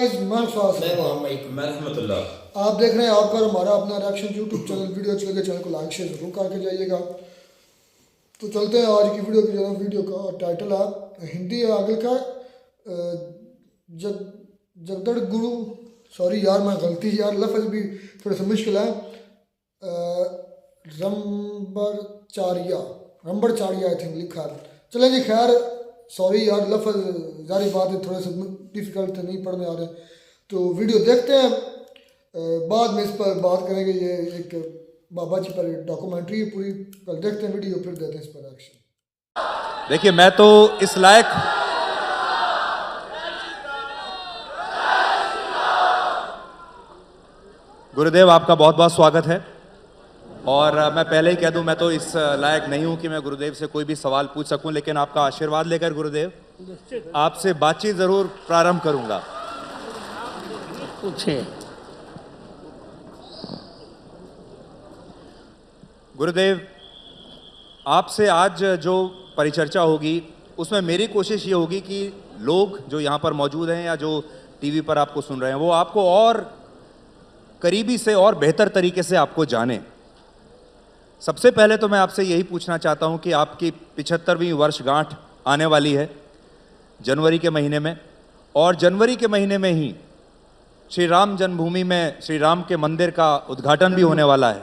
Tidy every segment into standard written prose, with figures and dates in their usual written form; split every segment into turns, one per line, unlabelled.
आप देख रहे हैं आप पर हमारा अपना रिएक्शन यूट्यूब चैनल वीडियो अच्छी लगे चैनल को लाइक शेयर जरूर करके जाइएगा। तो चलते हैं आज की वीडियो की जरा। वीडियो का टाइटल है हिंदी है आगे का जगदड़ गुरु। सॉरी यार मैं गलती यार लफ्ज़ भी थोड़ा सा मुश्किल है। रंबड़चारिया आई थिंक लिखा है। चले जी खैर सॉरी यार लफ्ज़ जारी बात है थोड़े से डिफ़िकल्ट नहीं पढ़ने आ रहे। तो वीडियो देखते हैं बाद में इस पर बात करेंगे। ये एक बाबा जी पर डॉक्यूमेंट्री है पूरी। कल देखते हैं वीडियो फिर देते हैं इस पर एक्शन।
देखिए मैं तो इस लायक गुरुदेव आपका बहुत बहुत स्वागत है। और मैं पहले ही कह दूं मैं तो इस लायक नहीं हूं कि मैं गुरुदेव से कोई भी सवाल पूछ सकूं, लेकिन आपका आशीर्वाद लेकर गुरुदेव आपसे बातचीत जरूर प्रारंभ करूंगा।
पूछिए
गुरुदेव, आपसे आज जो परिचर्चा होगी उसमें मेरी कोशिश ये होगी कि लोग जो यहाँ पर मौजूद हैं या जो टीवी पर आपको सुन रहे हैं वो आपको और करीबी से और बेहतर तरीके से आपको जाने। सबसे पहले तो मैं आपसे यही पूछना चाहता हूँ कि आपकी 75वीं वर्षगांठ आने वाली है जनवरी के महीने में, और जनवरी के महीने में ही श्री राम जन्मभूमि में श्री राम के मंदिर का उद्घाटन भी होने वाला है।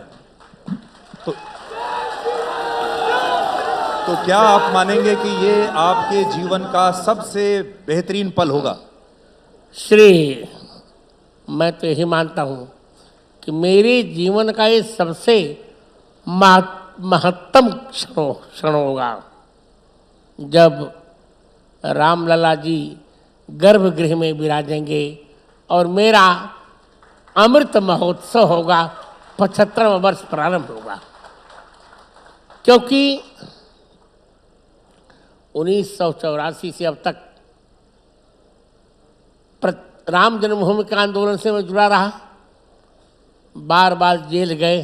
तो क्या आप मानेंगे कि ये आपके जीवन का सबसे बेहतरीन पल होगा?
मैं तो यही मानता हूँ कि मेरे जीवन का ये सबसे महत्तम क्षण होगा जब रामलला जी गर्भगृह में विराजेंगे और मेरा अमृत महोत्सव होगा। 75वां वर्ष प्रारंभ होगा, क्योंकि 1984 से अब तक राम जन्मभूमि के आंदोलन से मैं जुड़ा रहा। बार बार जेल गए,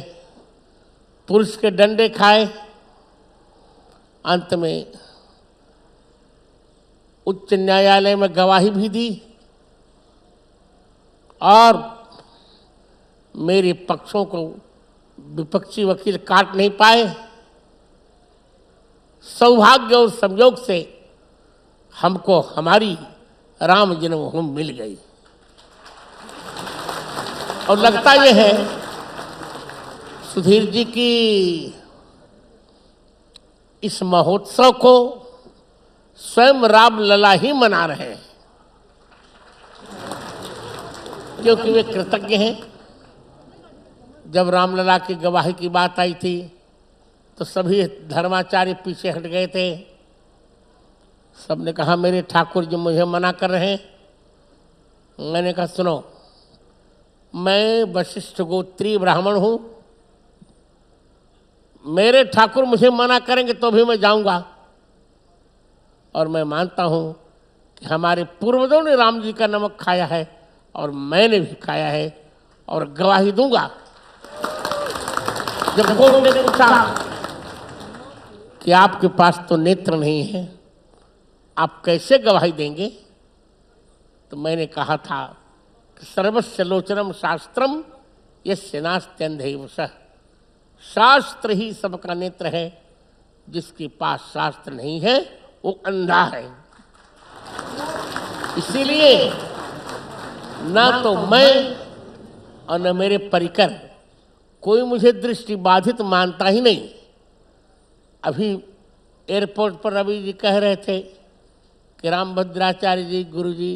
पुलिस के डंडे खाए, अंत में उच्च न्यायालय में गवाही भी दी और मेरे पक्षों को विपक्षी वकील काट नहीं पाए। सौभाग्य और संयोग से हमको हमारी राम जन्मभूमि मिल गई। और लगता यह है सुधीर जी की इस महोत्सव को स्वयं रामलला ही मना रहे हैं, क्योंकि वे कृतज्ञ हैं। जब रामलला की गवाही की बात आई थी तो सभी धर्माचार्य पीछे हट गए थे। सबने कहा मेरे ठाकुर जी मुझे मना कर रहे हैं। मैंने कहा सुनो, मैं वशिष्ठ गोत्रीय ब्राह्मण हूँ, मेरे ठाकुर मुझे मना करेंगे तो भी मैं जाऊंगा। और मैं मानता हूँ कि हमारे पूर्वजों ने राम जी का नमक खाया है और मैंने भी खाया है, और गवाही दूंगा। जब कोर्ट ने पूछा कि आपके पास तो नेत्र नहीं है, आप कैसे गवाही देंगे, तो मैंने कहा था कि सर्वस्य लोचनम शास्त्रम यस्य नास्त्यंधैव सः। शास्त्र ही सबका नेत्र है, जिसके पास शास्त्र नहीं है वो अंधा है। इसीलिए ना तो मैं और न मेरे परिकर कोई मुझे दृष्टि बाधित मानता ही नहीं। अभी एयरपोर्ट पर रवि जी कह रहे थे कि रामभद्राचार्य जी गुरु जी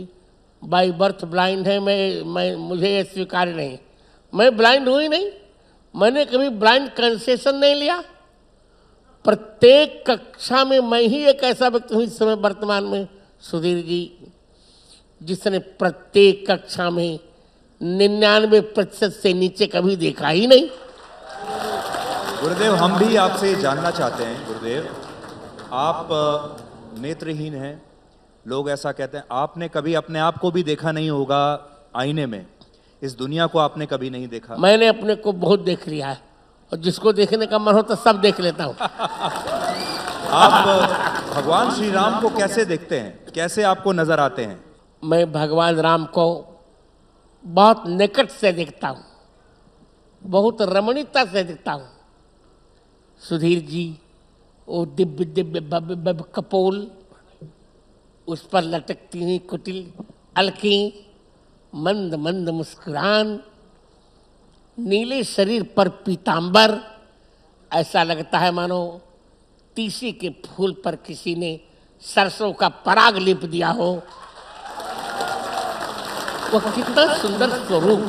बाई बर्थ ब्लाइंड है। मैं मुझे ये स्वीकार्य नहीं। मैं ब्लाइंड हुई नहीं, मैंने कभी ब्लाइंड कंसेशन नहीं लिया। प्रत्येक कक्षा में मैं ही एक ऐसा व्यक्ति हूँ इस समय वर्तमान में सुधीर जी, जिसने प्रत्येक कक्षा में 99% से नीचे कभी देखा ही नहीं।
गुरुदेव, हम भी आपसे जानना चाहते हैं। गुरुदेव, आप नेत्रहीन हैं, लोग ऐसा कहते हैं। आपने कभी अपने आप को भी देखा नहीं होगा आईने में, इस दुनिया को आपने कभी नहीं देखा।
मैंने अपने को बहुत देख लिया है, और जिसको देखने का मन होता सब देख लेता हूँ।
आप भगवान श्री राम को कैसे देखते हैं, कैसे आपको नजर आते हैं?
मैं भगवान राम को बहुत निकट से देखता हूँ, बहुत रमणीयता से देखता हूँ। सुधीर जी, वो दिव्य दिव्य भव्य भव्य कपोल, उस पर लटकती हुई कुटिल अलकें, मंद मंद मुस्कुरान, नीले शरीर पर पीतांबर, ऐसा लगता है मानो तीसी के फूल पर किसी ने सरसों का पराग लेप दिया हो। वह कितना सुंदर स्वरूप।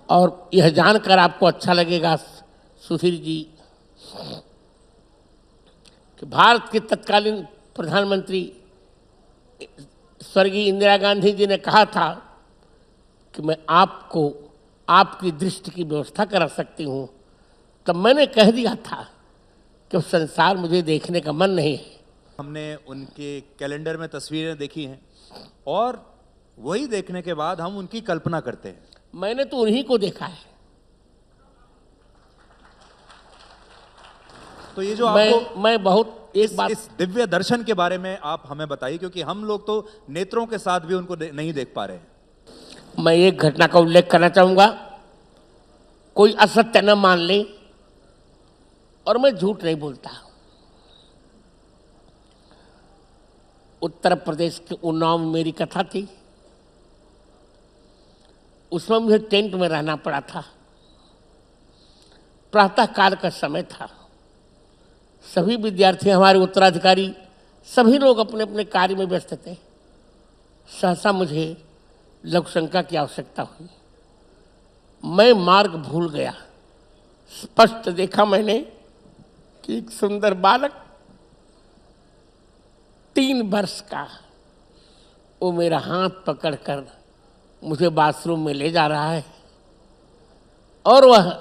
और यह जानकर आपको अच्छा लगेगा सुधीर जी कि भारत के तत्कालीन प्रधानमंत्री स्वर्गीय इंदिरा गांधी जी ने कहा था कि मैं आपको आपकी दृष्टि की व्यवस्था करा सकती हूँ। तब मैंने कह दिया था कि संसार मुझे देखने का मन नहीं है।
हमने उनके कैलेंडर में तस्वीरें देखी हैं और वही देखने के बाद हम उनकी कल्पना करते हैं।
मैंने तो उन्हीं को देखा है।
तो ये जो आपको
मैं बहुत एक बात
इस दिव्य दर्शन के बारे में आप हमें बताइए, क्योंकि हम लोग तो नेत्रों के साथ भी उनको नहीं देख पा रहे हैं।
मैं एक घटना का उल्लेख करना चाहूंगा, कोई असत्य न मान ले, और मैं झूठ नहीं बोलता। उत्तर प्रदेश के उन्नाव में मेरी कथा थी। उसमें मुझे टेंट में रहना पड़ा था। प्रातः काल का समय था। सभी विद्यार्थी, हमारे उत्तराधिकारी, सभी लोग अपने अपने कार्य में व्यस्त थे। सहसा मुझे लघु शंका की आवश्यकता हुई। मैं मार्ग भूल गया। स्पष्ट देखा मैंने कि एक सुंदर बालक 3 वर्ष का, वो मेरा हाथ पकड़कर मुझे बाथरूम में ले जा रहा है और वह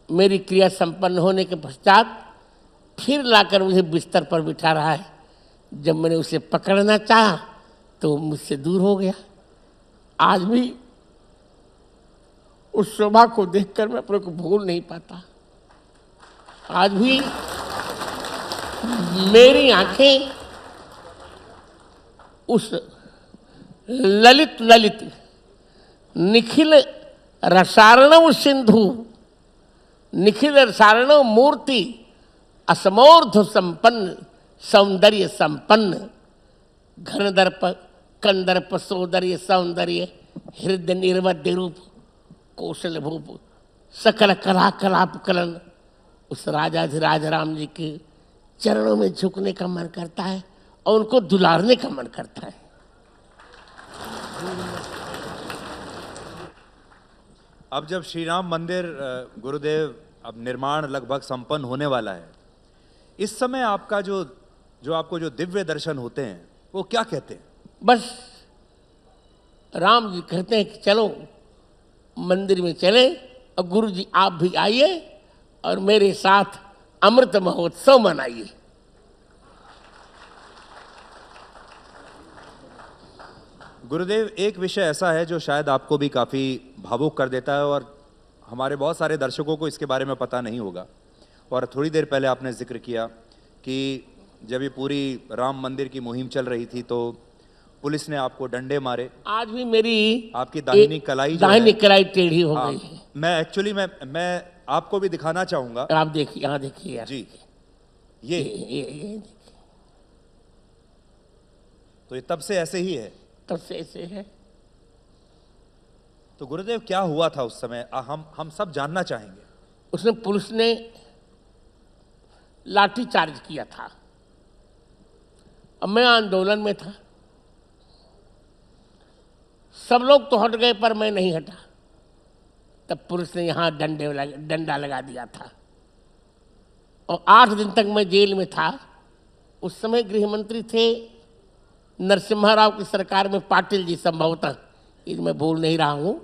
मेरी क्रिया संपन्न होने के पश्चात फिर लाकर मुझे बिस्तर पर बिठा रहा है। जब मैंने उसे पकड़ना चाहा तो वो मुझसे दूर हो गया। आज भी उस शोभा को देखकर मैं अपने को भूल नहीं पाता। आज भी मेरी आंखें उस ललित ललित निखिल रसारणव सिंधु, निखिल रसारणव मूर्ति, असमोर्ध संपन्न, सौंदर्य संपन्न, घनदर्प कंदर्प सौंदर्य सौंदर्य, हृदय निर्वध्य रूप, कौशल भूप, सकल कला कलाप कलन, उस राजाधिराज राम जी के चरणों में झुकने का मन करता है और उनको दुलारने का मन करता है।
अब जब श्री राम मंदिर गुरुदेव अब निर्माण लगभग संपन्न होने वाला है, इस समय आपका जो आपको जो दिव्य दर्शन होते हैं वो क्या कहते हैं?
बस राम जी कहते हैं कि चलो मंदिर में चले और गुरु जी आप भी आइए और मेरे साथ अमृत महोत्सव मनाइए।
गुरुदेव, एक विषय ऐसा है जो शायद आपको भी काफ़ी भावुक कर देता है और हमारे बहुत सारे दर्शकों को इसके बारे में पता नहीं होगा। और थोड़ी देर पहले आपने जिक्र किया कि जब ये पूरी राम मंदिर की मुहिम चल रही थी तो पुलिस ने आपको डंडे मारे।
आज भी मेरी
आपकी दाहिनी कलाई
दाहिनी कलाई टेढ़ी हो गई है।
मैं एक्चुअली मैं आपको भी दिखाना चाहूंगा।
आप देखिए, यहाँ देखिए यार।
जी, ये
देखिए।
तो ये तब से ऐसे ही है?
तब से ऐसे है।
तो गुरुदेव क्या हुआ था उस समय, हम सब जानना चाहेंगे।
उसमें पुलिस ने लाठी चार्ज किया था। अब मैं आंदोलन में था, सब लोग तो हट गए पर मैं नहीं हटा। तब पुलिस ने यहाँ डंडा लगा दिया था और 8 दिन तक मैं जेल में था। उस समय गृह मंत्री थे नरसिम्हा राव की सरकार में, पाटिल जी संभवतः, ये मैं भूल नहीं रहा हूँ।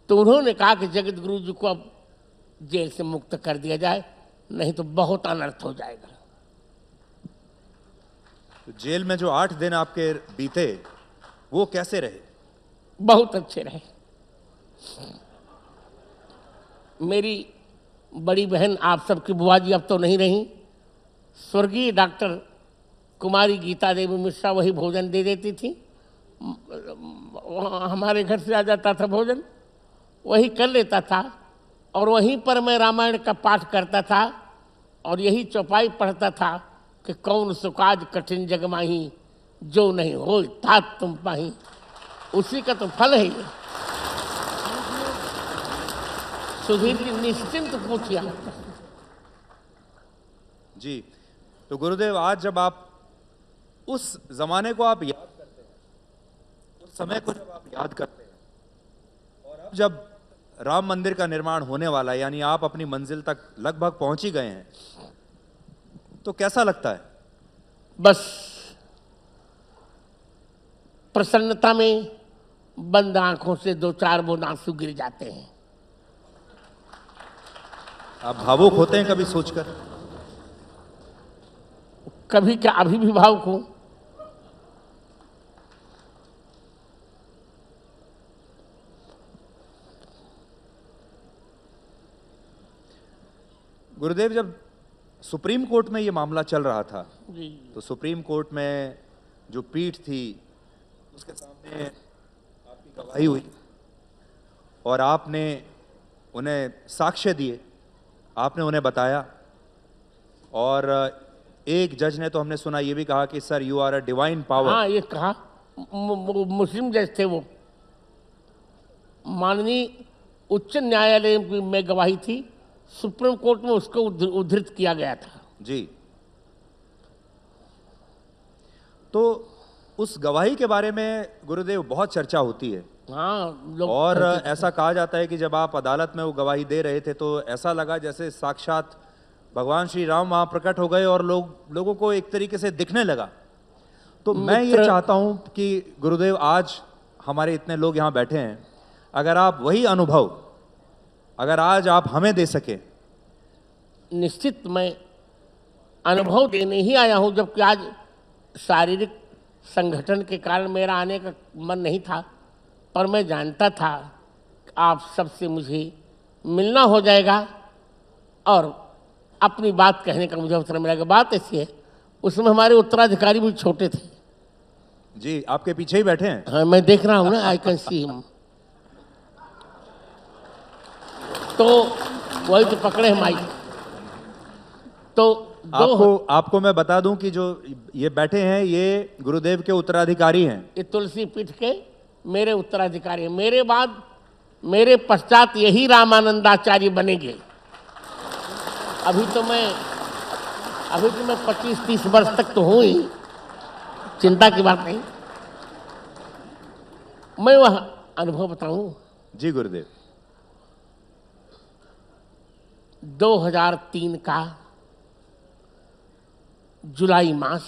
तो उन्होंने कहा कि जगत गुरु जी को अब जेल से मुक्त कर दिया जाए, नहीं तो बहुत अनर्थ हो जाएगा।
तो जेल में जो 8 दिन आपके बीते वो कैसे रहे?
बहुत अच्छे रहे। मेरी बड़ी बहन, आप सबकी बुआ जी अब तो नहीं रही, स्वर्गीय डॉक्टर कुमारी गीता देवी मिश्रा वही भोजन दे देती थी वहाँ हमारे घर से आ जाता था भोजन, वही कर लेता था और वहीं पर मैं रामायण का पाठ करता था और यही चौपाई पढ़ता था कि कौन सुकाज कठिन जग माही, जो नहीं हो तात तुम पाही। उसी का तो फल है ये। सुधीर जी निश्चिंत पूछिए।
जी, तो गुरुदेव आज जब आप उस जमाने को आप याद करते हैं, उस समय को जब आप याद करते हैं और अब जब राम मंदिर का निर्माण होने वाला है, यानी आप अपनी मंजिल तक लगभग पहुंच ही गए हैं, तो कैसा लगता है?
बस प्रसन्नता में बंद आंखों से 2-4 बूंद आंसू गिर जाते हैं।
आप भावुक होते हैं कभी सोचकर?
कभी क्या, अभी भी भावुक हूं।
गुरुदेव, जब सुप्रीम कोर्ट में ये मामला चल रहा था
जी।
तो सुप्रीम कोर्ट में जो पीठ थी उसके सामने आपकी गवाही हुई और आपने उन्हें साक्ष्य दिए, आपने उन्हें बताया और एक जज ने तो हमने सुना ये भी कहा कि sir you are a divine power.
हाँ, ये कहा। मुस्लिम जज थे वो। माननीय उच्च न्यायालय में गवाही थी, सुप्रीम कोर्ट में उसको उद्धृत किया गया था।
जी, तो उस गवाही के बारे में गुरुदेव बहुत चर्चा होती है।
हाँ, लोग
और ऐसा कहा जाता है कि जब आप अदालत में वो गवाही दे रहे थे तो ऐसा लगा जैसे साक्षात भगवान श्री राम वहां प्रकट हो गए और लोगों को एक तरीके से दिखने लगा। तो मैं ये चाहता हूं कि गुरुदेव आज हमारे इतने लोग यहाँ बैठे हैं, अगर आप वही अनुभव अगर आज आप हमें दे सके।
निश्चित मैं अनुभव देने ही आया हूं, जबकि आज शारीरिक संगठन के कारण मेरा आने का मन नहीं था, पर मैं जानता था कि आप सबसे मुझे मिलना हो जाएगा और अपनी बात कहने का मुझे अवसर मिलेगा। बात ऐसी है, उसमें हमारे उत्तराधिकारी भी छोटे थे।
जी, आपके पीछे ही बैठे हैं।
हाँ, मैं देख रहा हूँ ना, आई कैन सी हिम। तो वही तो पकड़े हैं माइक। तो
आपको मैं बता दूं कि जो ये बैठे हैं ये गुरुदेव के उत्तराधिकारी हैं।
ये तुलसी पीठ के मेरे उत्तराधिकारी हैं। मेरे बाद मेरे पश्चात यही रामानंदाचार्य बनेंगे। अभी तो मैं 25-30 वर्ष तक तो हूँ ही, चिंता की बात नहीं। मैं वह अनुभव बताऊं।
जी गुरुदेव।
2003 का जुलाई मास,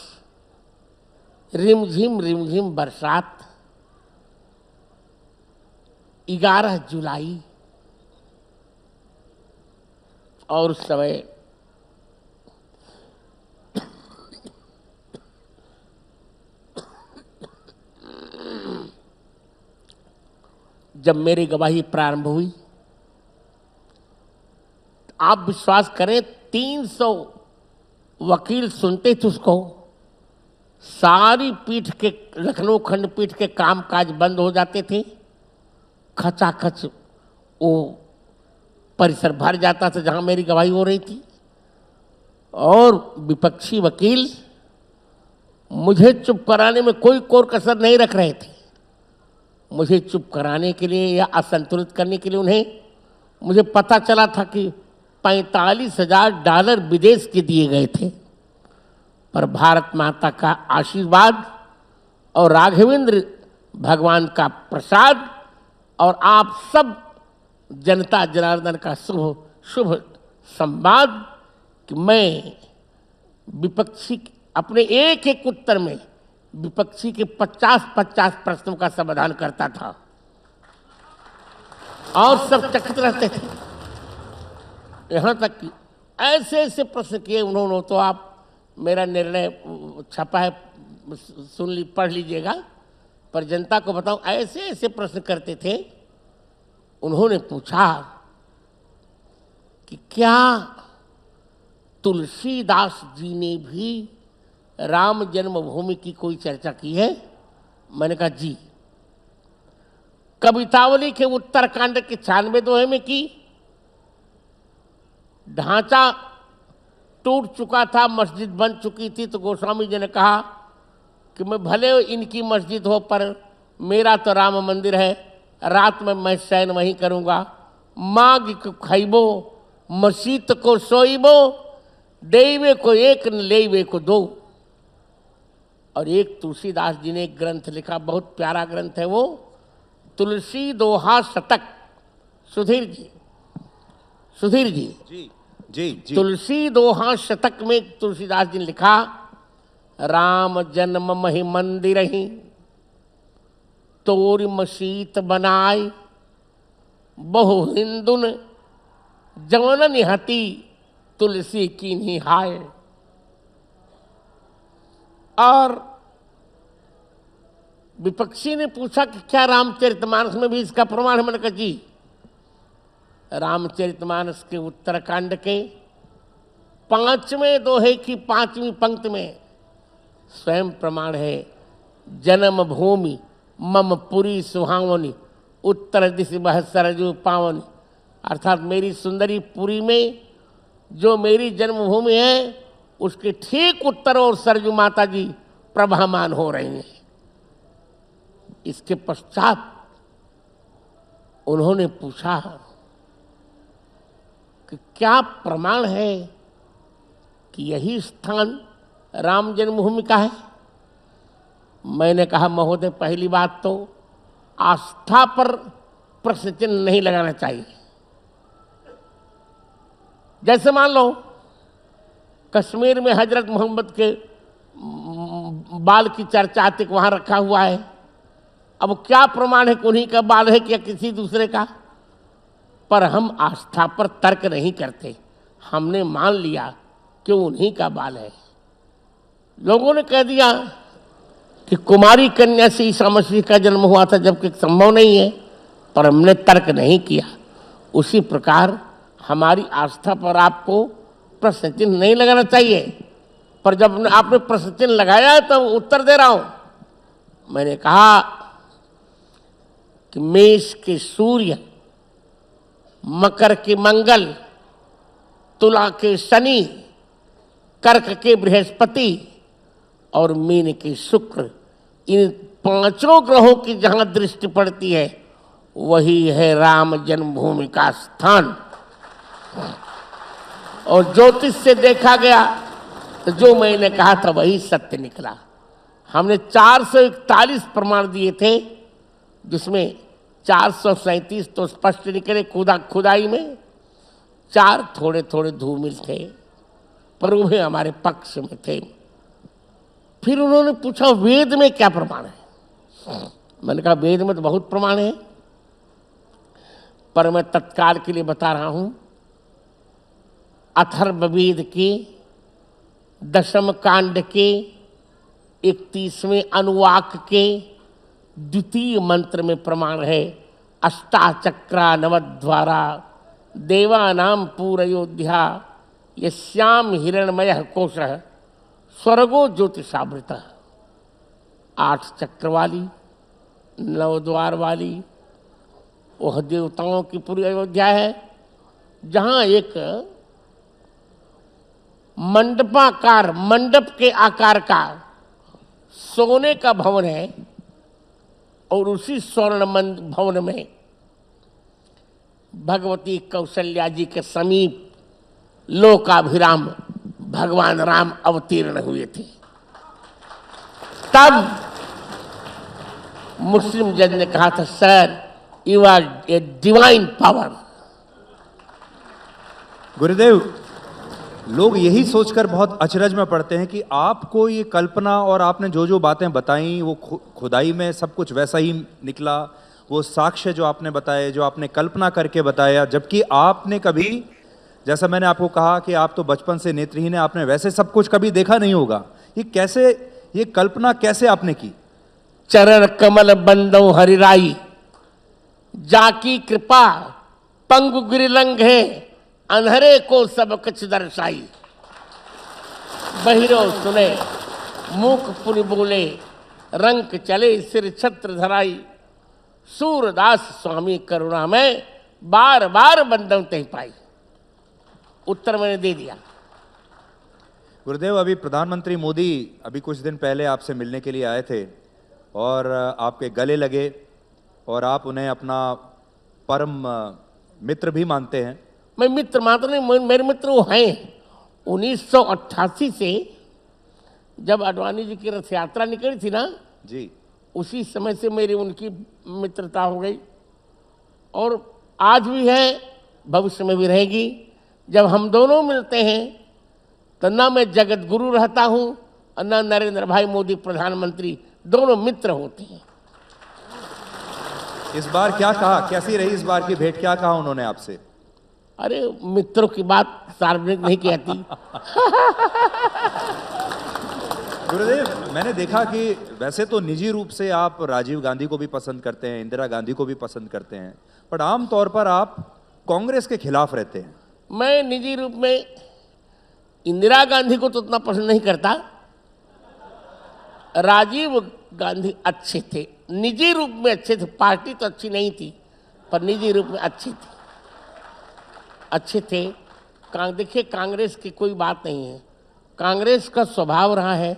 रिमझिम बरसात, 11 जुलाई, और उस समय जब मेरी गवाही प्रारंभ हुई, आप विश्वास करें 300 वकील सुनते थे उसको। सारी पीठ के, लखनऊ खंडपीठ के कामकाज बंद हो जाते थे। खचाखच वो परिसर भर जाता था जहां मेरी गवाही हो रही थी, और विपक्षी वकील मुझे चुप कराने में कोई कोर कसर नहीं रख रहे थे। मुझे चुप कराने के लिए या असंतुलित करने के लिए उन्हें, मुझे पता चला था कि $45,000 विदेश के दिए गए थे, पर भारत माता का आशीर्वाद और राघवेंद्र भगवान का प्रसाद और आप सब जनता जनार्दन का शुभ संवाद कि मैं विपक्षी अपने एक एक उत्तर में विपक्षी के 50-50 प्रश्नों का समाधान करता था और सब चकित रहते थे। यहाँ तक कि ऐसे ऐसे प्रश्न किए उन्होंने, तो आप मेरा निर्णय छपा है, पढ़ लीजिएगा, पर जनता को बताऊं, ऐसे ऐसे प्रश्न करते थे। उन्होंने पूछा कि क्या तुलसीदास जी ने भी राम जन्मभूमि की कोई चर्चा की है? मैंने कहा जी। कवितावली के उत्तरकांड के 96 दोहे में की। ढांचा टूट चुका था, मस्जिद बन चुकी थी, तो गोस्वामी जी ने कहा कि मैं भले इनकी मस्जिद हो पर मेरा तो राम मंदिर है, रात में मैं शयन वहीं करूँगा। माग को खैबो मसीत को सोईबो, देवे को एक न लेवे को दो। और एक तुलसीदास जी ने एक ग्रंथ लिखा, बहुत प्यारा ग्रंथ है वो, तुलसी दोहा शतक। सुधीर जी
जी जी जी।
तुलसी दोहा शतक में तुलसीदास जी ने लिखा, राम जन्म महि मंदिर ही तोर मसीत बनाए, बहु हिंदुन जवनन हती तुलसी की नहीं हाय। और विपक्षी ने पूछा कि क्या रामचरितमानस में भी इसका प्रमाण है? मैंने कहा जी, रामचरितमानस के उत्तरकांड के 5वें दोहे की 5वीं पंक्ति में स्वयं प्रमाण है। जन्म भूमि मम पुरी सुहावनी, उत्तर दिशि बह सरजू पावनी। अर्थात मेरी सुंदरी पुरी में जो मेरी जन्मभूमि है, उसके ठीक उत्तर और सरजू माता जी प्रभामान हो रही हैं। इसके पश्चात उन्होंने पूछा कि क्या प्रमाण है कि यही स्थान राम जन्मभूमि का है? मैंने कहा महोदय, पहली बात तो आस्था पर प्रश्न चिन्ह नहीं लगाना चाहिए। जैसे मान लो कश्मीर में हजरत मोहम्मद के बाल की चर्चा तक वहाँ रखा हुआ है। अब क्या प्रमाण है कि उन्हीं का बाल है क्या किसी दूसरे का? पर हम आस्था पर तर्क नहीं करते, हमने मान लिया कि उन्हीं का बाल है। लोगों ने कह दिया कि कुमारी कन्या से ईसा मसीह का जन्म हुआ था, जबकि संभव नहीं है, पर हमने तर्क नहीं किया। उसी प्रकार हमारी आस्था पर आपको प्रश्न चिन्ह नहीं लगाना चाहिए, पर जब आपने प्रश्न चिन्ह लगाया है तो उत्तर दे रहा हूं। मैंने कहा कि मेष के सूर्य, मकर के मंगल, तुला के शनि, कर्क के बृहस्पति और मीन के शुक्र, इन 5 ग्रहों की जहां दृष्टि पड़ती है वही है राम जन्मभूमि का स्थान। और ज्योतिष से देखा गया तो जो मैंने कहा था वही सत्य निकला। हमने 441 प्रमाण दिए थे, जिसमें 437 तो स्पष्ट निकले खुदाई में, 4 थोड़े थोड़े धूमिल थे, पर वे हमारे पक्ष में थे। फिर उन्होंने पूछा वेद में क्या प्रमाण है? मैंने कहा वेद में तो बहुत प्रमाण है, पर मैं तत्काल के लिए बता रहा हूं। अथर्ववेद के 10म कांड के 31वें अनुवाक के 2 मंत्र में प्रमाण है। अष्टाचक्रा नवद्वारा देवानाम पूरयोध्या, यस्याम हिरणमय कोशः स्वर्गो ज्योतिषावृत। 8 चक्र वाली, 9 द्वार वाली वह देवताओं की पूरी अयोध्या है, जहां एक मंडपाकार, मंडप के आकार का सोने का भवन है, और उसी स्वर्ण भवन में भगवती कौशल्या जी के समीप लोकाभिराम भगवान राम अवतीर्ण हुए थे। तब मुस्लिम जज ने कहा था, sir you are a divine power.
Gurudev, लोग यही सोचकर बहुत अचरज में पड़ते हैं कि आपको ये कल्पना और आपने जो जो बातें बताई वो खुदाई में सब कुछ वैसा ही निकला, वो साक्ष्य जो आपने बताए, जो आपने कल्पना करके बताया, जबकि आपने कभी, जैसा मैंने आपको कहा कि आप तो बचपन से नेत्रहीन हैं, आपने वैसे सब कुछ कभी देखा नहीं होगा। ये कैसे, ये कल्पना कैसे आपने की?
चरण कमल बंदो हरिराई, जाकी कृपा पंगु गिरिलंग है, अंधरे को सब कुछ दर्शाई। बहिरो सुने मूक पुनि बोले, रंक चले सिर छत्र धराई, सूरदास स्वामी करुणा में बार बार बंदन तह पाई। उत्तर मैंने दे दिया।
गुरुदेव, अभी प्रधानमंत्री मोदी अभी कुछ दिन पहले आपसे मिलने के लिए आए थे और आपके गले लगे और आप उन्हें अपना परम मित्र भी मानते हैं।
मैं मित्र मात्र नहीं, मेरे मित्र वो हैं। 1988 से जब अडवाणी जी की रथ यात्रा निकली थी ना
जी,
उसी समय से मेरी उनकी मित्रता हो गई और आज भी है, भविष्य में भी रहेगी। जब हम दोनों मिलते हैं तो ना मैं जगत गुरु रहता हूं और ना नरेंद्र भाई मोदी प्रधानमंत्री, दोनों मित्र होते हैं।
इस बार क्या कहा, कैसी रही इस बार की भेंट, क्या कहा उन्होंने आपसे?
अरे मित्रों की बात सार्वजनिक नहीं कहती।
गुरुदेव, मैंने देखा कि वैसे तो निजी रूप से आप राजीव गांधी को भी पसंद करते हैं, इंदिरा गांधी को भी पसंद करते हैं, बट आम तौर पर आप कांग्रेस के खिलाफ रहते हैं।
मैं निजी रूप में इंदिरा गांधी को तो उतना पसंद नहीं करता। राजीव गांधी अच्छे थे, निजी रूप में अच्छे थे। पार्टी तो अच्छी नहीं थी पर निजी रूप में अच्छे थे। देखिए, कांग्रेस की कोई बात नहीं है। कांग्रेस का स्वभाव रहा है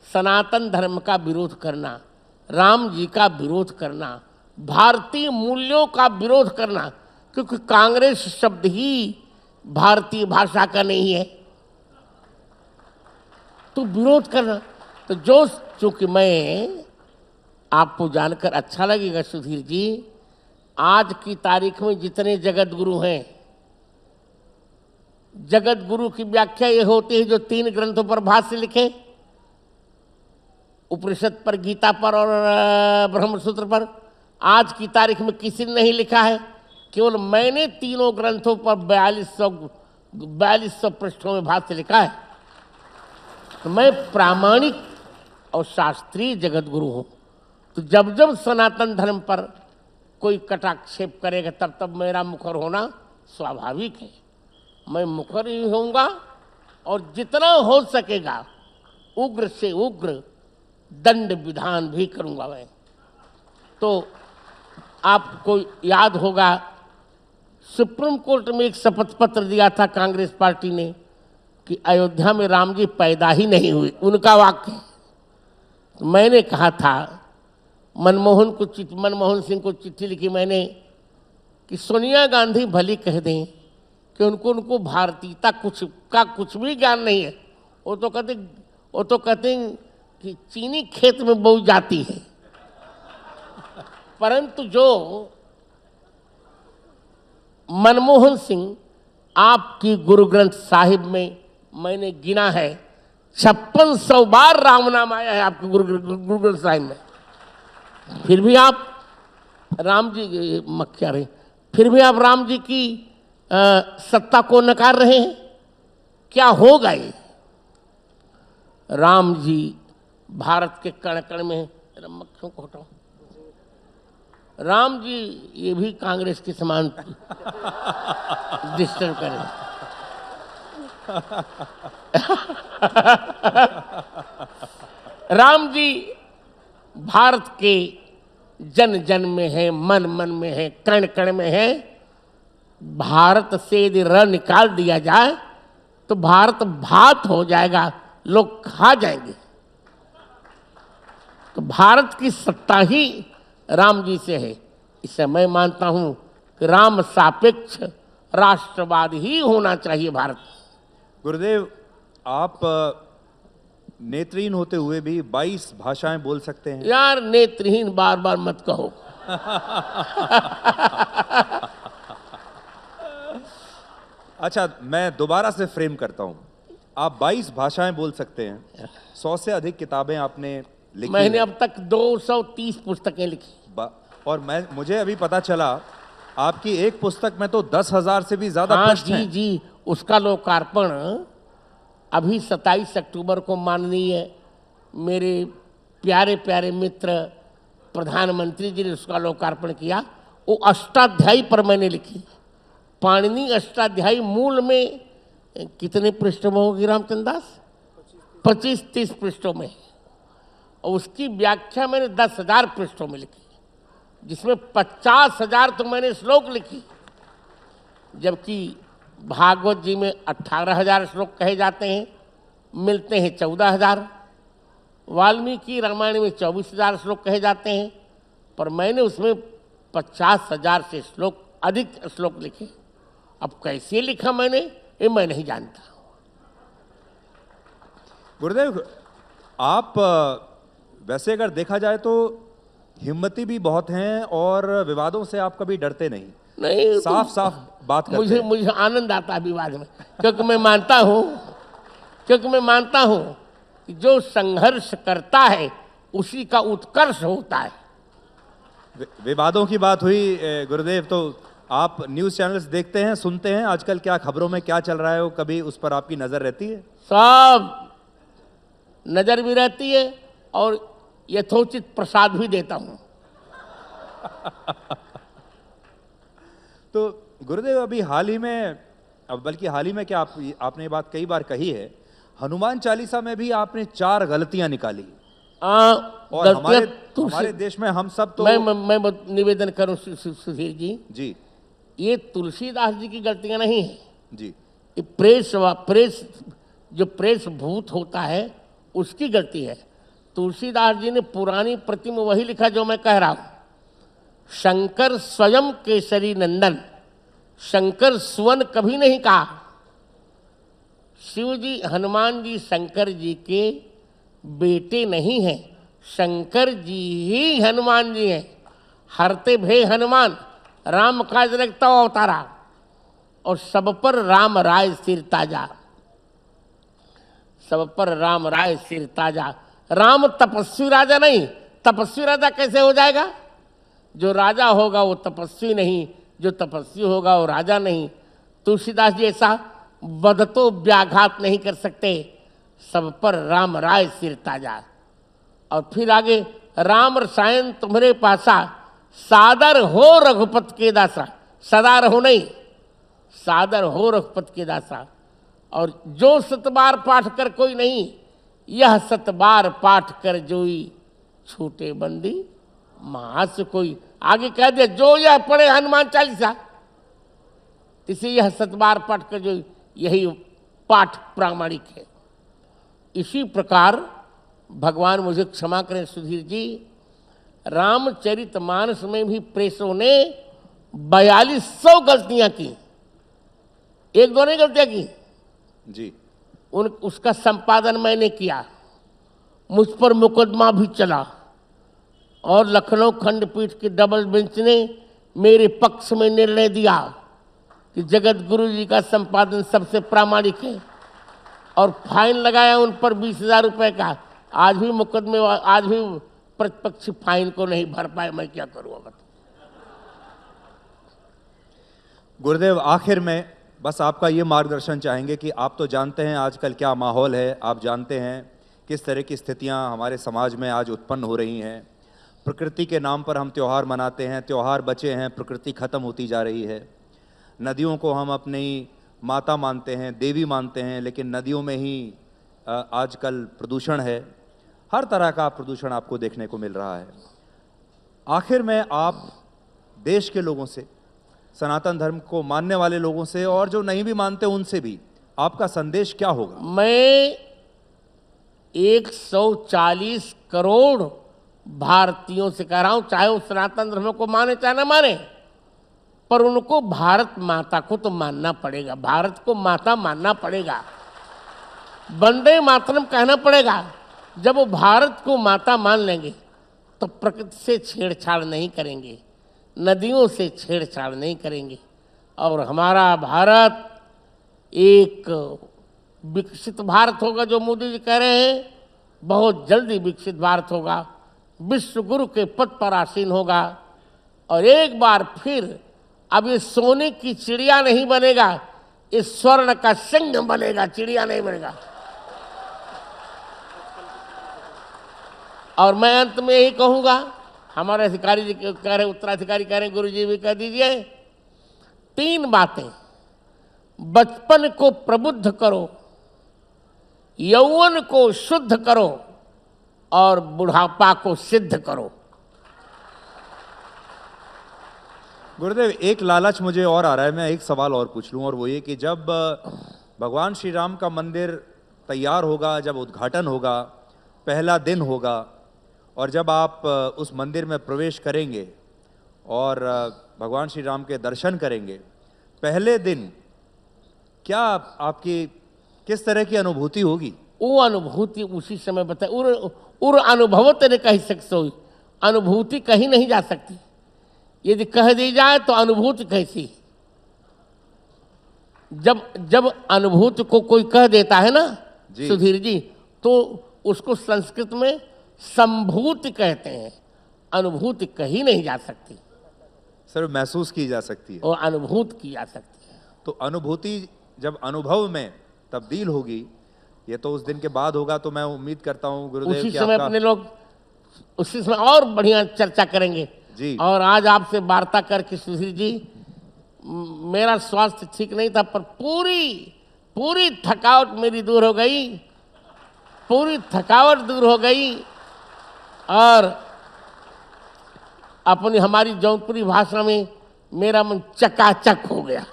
सनातन धर्म का विरोध करना, राम जी का विरोध करना, भारतीय मूल्यों का विरोध करना, क्योंकि कांग्रेस शब्द ही भारतीय भाषा का नहीं है, तो विरोध करना। तो जो, चूंकि मैं, आपको जानकर अच्छा लगेगा सुधीर जी, आज की तारीख में जितने जगत गुरु हैं, जगत गुरु की व्याख्या ये होती है जो 3 ग्रंथों पर भाष्य लिखे, उपनिषद पर, गीता पर और ब्रह्मसूत्र पर। आज की तारीख में किसी ने नहीं लिखा है, केवल मैंने तीनों ग्रंथों पर 4200 पृष्ठों में भाष्य लिखा है। तो मैं प्रामाणिक और शास्त्रीय जगत गुरु हूँ। तो जब जब सनातन धर्म पर कोई कटाक्षेप करेगा तब तब मेरा मुखर होना स्वाभाविक है। मैं मुखर ही होऊंगा और जितना हो सकेगा उग्र से उग्र दंड विधान भी करूंगा मैं। तो आपको याद होगा सुप्रीम कोर्ट में एक शपथ पत्र दिया था कांग्रेस पार्टी ने कि अयोध्या में राम जी पैदा ही नहीं हुए, उनका वाक्य। तो मैंने कहा था, मनमोहन सिंह को चिट्ठी लिखी मैंने कि सोनिया गांधी भली कह दें कि उनको भारतीयता कुछ भी ज्ञान नहीं है। वो तो कहते हैं कि चीनी खेत में बोई जाती है। परंतु जो मनमोहन सिंह, आपकी गुरु ग्रंथ साहिब में मैंने गिना है 5600 बार राम नाम आया है आपके गुरु ग्रंथ साहिब में, फिर भी आप राम जी मक्या रहे, फिर भी आप राम जी की सत्ता को नकार रहे हैं। क्या हो गए? राम जी भारत के कण कण में हैं। मक्खियों को हटाओ। राम जी ये भी कांग्रेस के समान डिस्टर्ब करें। राम जी भारत के जन जन में है, मन मन में है, कण कण में है। भारत से यदि र निकाल दिया जाए तो भारत भात हो जाएगा, लोग खा जाएंगे। तो भारत की सत्ता ही राम जी से है। इससे मैं मानता हूं कि राम सापेक्ष राष्ट्रवाद ही होना चाहिए भारत।
गुरुदेव, आप नेत्रहीन होते हुए भी 22 भाषाएं बोल सकते हैं।
यार नेत्रहीन बार बार मत कहो।
अच्छा, मैं दोबारा से फ्रेम करता हूं। आप 22 भाषाएं बोल सकते हैं, 100 से अधिक किताबें आपने लिखी
मैंने
हैं।
अब तक 230 पुस्तकें लिखी।
और मुझे अभी पता चला आपकी एक पुस्तक में तो 10,000 से भी ज्यादा
हाँ
पृष्ठ
जी
हैं।
जी, उसका लोकार्पण अभी 27 अक्टूबर को माननीय मेरे प्यारे प्यारे मित्र प्रधानमंत्री जी ने उसका लोकार्पण किया। वो अष्टाध्यायी पर मैंने लिखी। पाणिनि अष्टाध्यायी मूल में कितने पृष्ठों में होगी रामचंद्र दास? 25-30 पृष्ठों में। और उसकी व्याख्या मैंने 10,000 पृष्ठों में लिखी, जिसमें 50,000 तो मैंने श्लोक लिखी, जबकि भागवत जी में 18,000 श्लोक कहे जाते हैं, मिलते हैं 14,000। वाल्मीकि रामायण में 24,000 श्लोक कहे जाते हैं, पर मैंने उसमें 50,000 से अधिक श्लोक लिखे। अब कैसे लिखा मैंने, ये मैं नहीं जानता।
गुरुदेव, आप वैसे अगर देखा जाए तो हिम्मती भी बहुत हैं और विवादों से आप कभी डरते नहीं,
नहीं,
साफ साफ बात करते हैं।
मुझे आनंद आता है विवाद में, क्योंकि मैं मानता हूं कि जो संघर्ष करता है उसी का उत्कर्ष होता है।
विवादों की बात हुई गुरुदेव, तो आप न्यूज़ चैनल्स देखते हैं, सुनते हैं, आजकल क्या खबरों में क्या चल रहा है, वो कभी उस पर आपकी नज़र रहती है?
सब नज़र भी रहती है और यथोचित प्रसाद भी देता हूं।
तो गुरुदेव, अभी हाल ही में, अब बल्कि हाल ही में क्या, आपने ये बात कई बार कही है, हनुमान चालीसा में भी आपने 4 गलतियां निकाली। और हमारे देश में हम सब तो
मैं निवेदन करूं सुधीर जी, ये तुलसीदास जी की गलतियां नहीं है
जी,
ये प्रेस भूत होता है उसकी गलती है। तुलसीदास जी ने पुरानी प्रति में वही लिखा जो मैं कह रहा हूं। शंकर स्वयं केसरी नंदन, शंकर सुवन कभी नहीं कहा। शिव जी, हनुमान जी शंकर जी के बेटे नहीं हैं, शंकर जी ही हनुमान जी हैं। हरते भे हनुमान, राम काज रखता अवतारा, और सब पर राम राय सिर ताजा, सब पर राम राय सिर ताजा। राम तपस्वी राजा नहीं, तपस्वी राजा कैसे हो जाएगा? जो राजा होगा वो तपस्वी नहीं, जो तपस्वी होगा वो राजा नहीं। तुलसीदास जी ऐसा बदतो व्याघात नहीं कर सकते। सब पर राम राय सिर ताजा। और फिर आगे, राम रसायन तुम्हारे पासा, सादर हो रघुपत के दासा। सदा रहो नहीं, सादर हो रघुपत के दासा। और जो 7 बार पाठ कर कोई नहीं, यह 7 बार पाठ कर जोई, छूटे बंदी महास कोई। आगे कह दिया, जो यह पढ़े हनुमान चालीसा, इसे यह 7 बार पाठ कर जोई, यही पाठ प्रामाणिक है। इसी प्रकार भगवान मुझे क्षमा करें सुधीर जी, रामचरितमानस में भी प्रेसों ने 4200 गलतियां की, 1-2 नहीं गलतियां की
जी।
उसका संपादन मैंने किया, मुझ पर मुकदमा भी चला, और लखनऊ खंडपीठ की डबल बेंच ने मेरे पक्ष में निर्णय दिया कि जगत गुरु जी का संपादन सबसे प्रामाणिक है, और फाइन लगाया उन पर 20,000 रुपये का। आज भी मुकदमे, आज भी प्रतिपक्षी फाइन को नहीं भर पाए, मैं क्या करूँ अब?
गुरुदेव, आखिर में बस आपका ये मार्गदर्शन चाहेंगे कि आप तो जानते हैं आजकल क्या माहौल है, आप जानते हैं किस तरह की स्थितियां हमारे समाज में आज उत्पन्न हो रही हैं। प्रकृति के नाम पर हम त्यौहार मनाते हैं, त्यौहार बचे हैं, प्रकृति खत्म होती जा रही है। नदियों को हम अपनी माता मानते हैं, देवी मानते हैं, लेकिन नदियों में ही आजकल प्रदूषण है, हर तरह का प्रदूषण आपको देखने को मिल रहा है। आखिर में आप देश के लोगों से, सनातन धर्म को मानने वाले लोगों से, और जो नहीं भी मानते उनसे भी आपका संदेश क्या होगा?
मैं 140 करोड़ भारतीयों से कह रहा हूं, चाहे वो सनातन धर्म को माने चाहे ना माने, पर उनको भारत माता को तो मानना पड़ेगा, भारत को माता मानना पड़ेगा, वंदे मातरम कहना पड़ेगा। जब वो भारत को माता मान लेंगे तो प्रकृति से छेड़छाड़ नहीं करेंगे, नदियों से छेड़छाड़ नहीं करेंगे, और हमारा भारत एक विकसित भारत होगा, जो मोदी जी कह रहे हैं, बहुत जल्दी विकसित भारत होगा, विश्व गुरु के पद पर आसीन होगा। और एक बार फिर अब ये सोने की चिड़िया नहीं बनेगा, ये स्वर्ण का सिंह बनेगा, चिड़िया नहीं बनेगा। और मैं अंत में यही कहूँगा, हमारे अधिकारी जी कह रहे, उत्तराधिकारी कह रहे, गुरु जी भी कह दीजिए, 3 बातें। बचपन को प्रबुद्ध करो, यौवन को शुद्ध करो, और बुढ़ापा को सिद्ध करो।
गुरुदेव, एक लालच मुझे और आ रहा है, मैं एक सवाल और पूछ लूं, और वो ये कि जब भगवान श्री राम का मंदिर तैयार होगा, जब उद्घाटन होगा, पहला दिन होगा, और जब आप उस मंदिर में प्रवेश करेंगे और भगवान श्री राम के दर्शन करेंगे, पहले दिन क्या आपकी किस तरह की अनुभूति होगी?
वो अनुभूति उसी समय बताए, उर अनुभव तेरे कह सकते, अनुभूति कहीं नहीं जा सकती। यदि कह दी जाए तो अनुभूति कैसी? जब अनुभूति को कोई कह देता है ना सुधीर जी, तो उसको संस्कृत में संभूति कहते हैं। अनुभूति कहीं नहीं जा सकती,
सिर्फ महसूस की जा सकती है
और अनुभूत की जा सकती है।
तो अनुभूति जब अनुभव में तब्दील होगी, ये तो उस दिन के बाद होगा, तो मैं उम्मीद करता हूँ गुरुदेव
उसी
कि
समय
आपका
अपने लोग उसी समय और बढ़िया चर्चा करेंगे
जी।
और आज आपसे वार्ता करके सुधीर जी, मेरा स्वास्थ्य ठीक नहीं था, पर पूरी थकावट मेरी दूर हो गई, पूरी थकावट दूर हो गई, और अपनी हमारी जौनपुरी भाषा में मेरा मन चकाचक हो गया।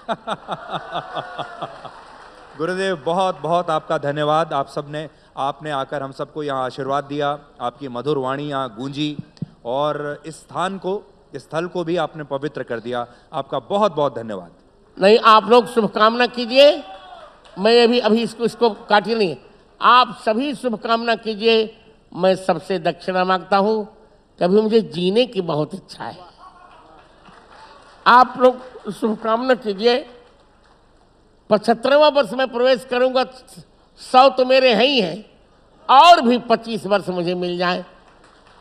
गुरुदेव, बहुत बहुत आपका धन्यवाद। आप सबने, आपने आकर हम सबको यहाँ आशीर्वाद दिया, आपकी मधुर वाणी यहाँ गूंजी, और इस स्थान को, इस स्थल को भी आपने पवित्र कर दिया। आपका बहुत बहुत धन्यवाद।
नहीं, आप लोग शुभकामना कीजिए, मैं अभी इसको काटिए नहीं, आप सभी शुभकामना कीजिए। मैं सबसे दक्षिणा मांगता हूँ, कभी मुझे जीने की बहुत इच्छा है, आप लोग शुभकामना कीजिए। 75वां वर्ष में प्रवेश करूंगा, 100 तो मेरे हैं ही हैं, और भी 25 वर्ष मुझे मिल जाए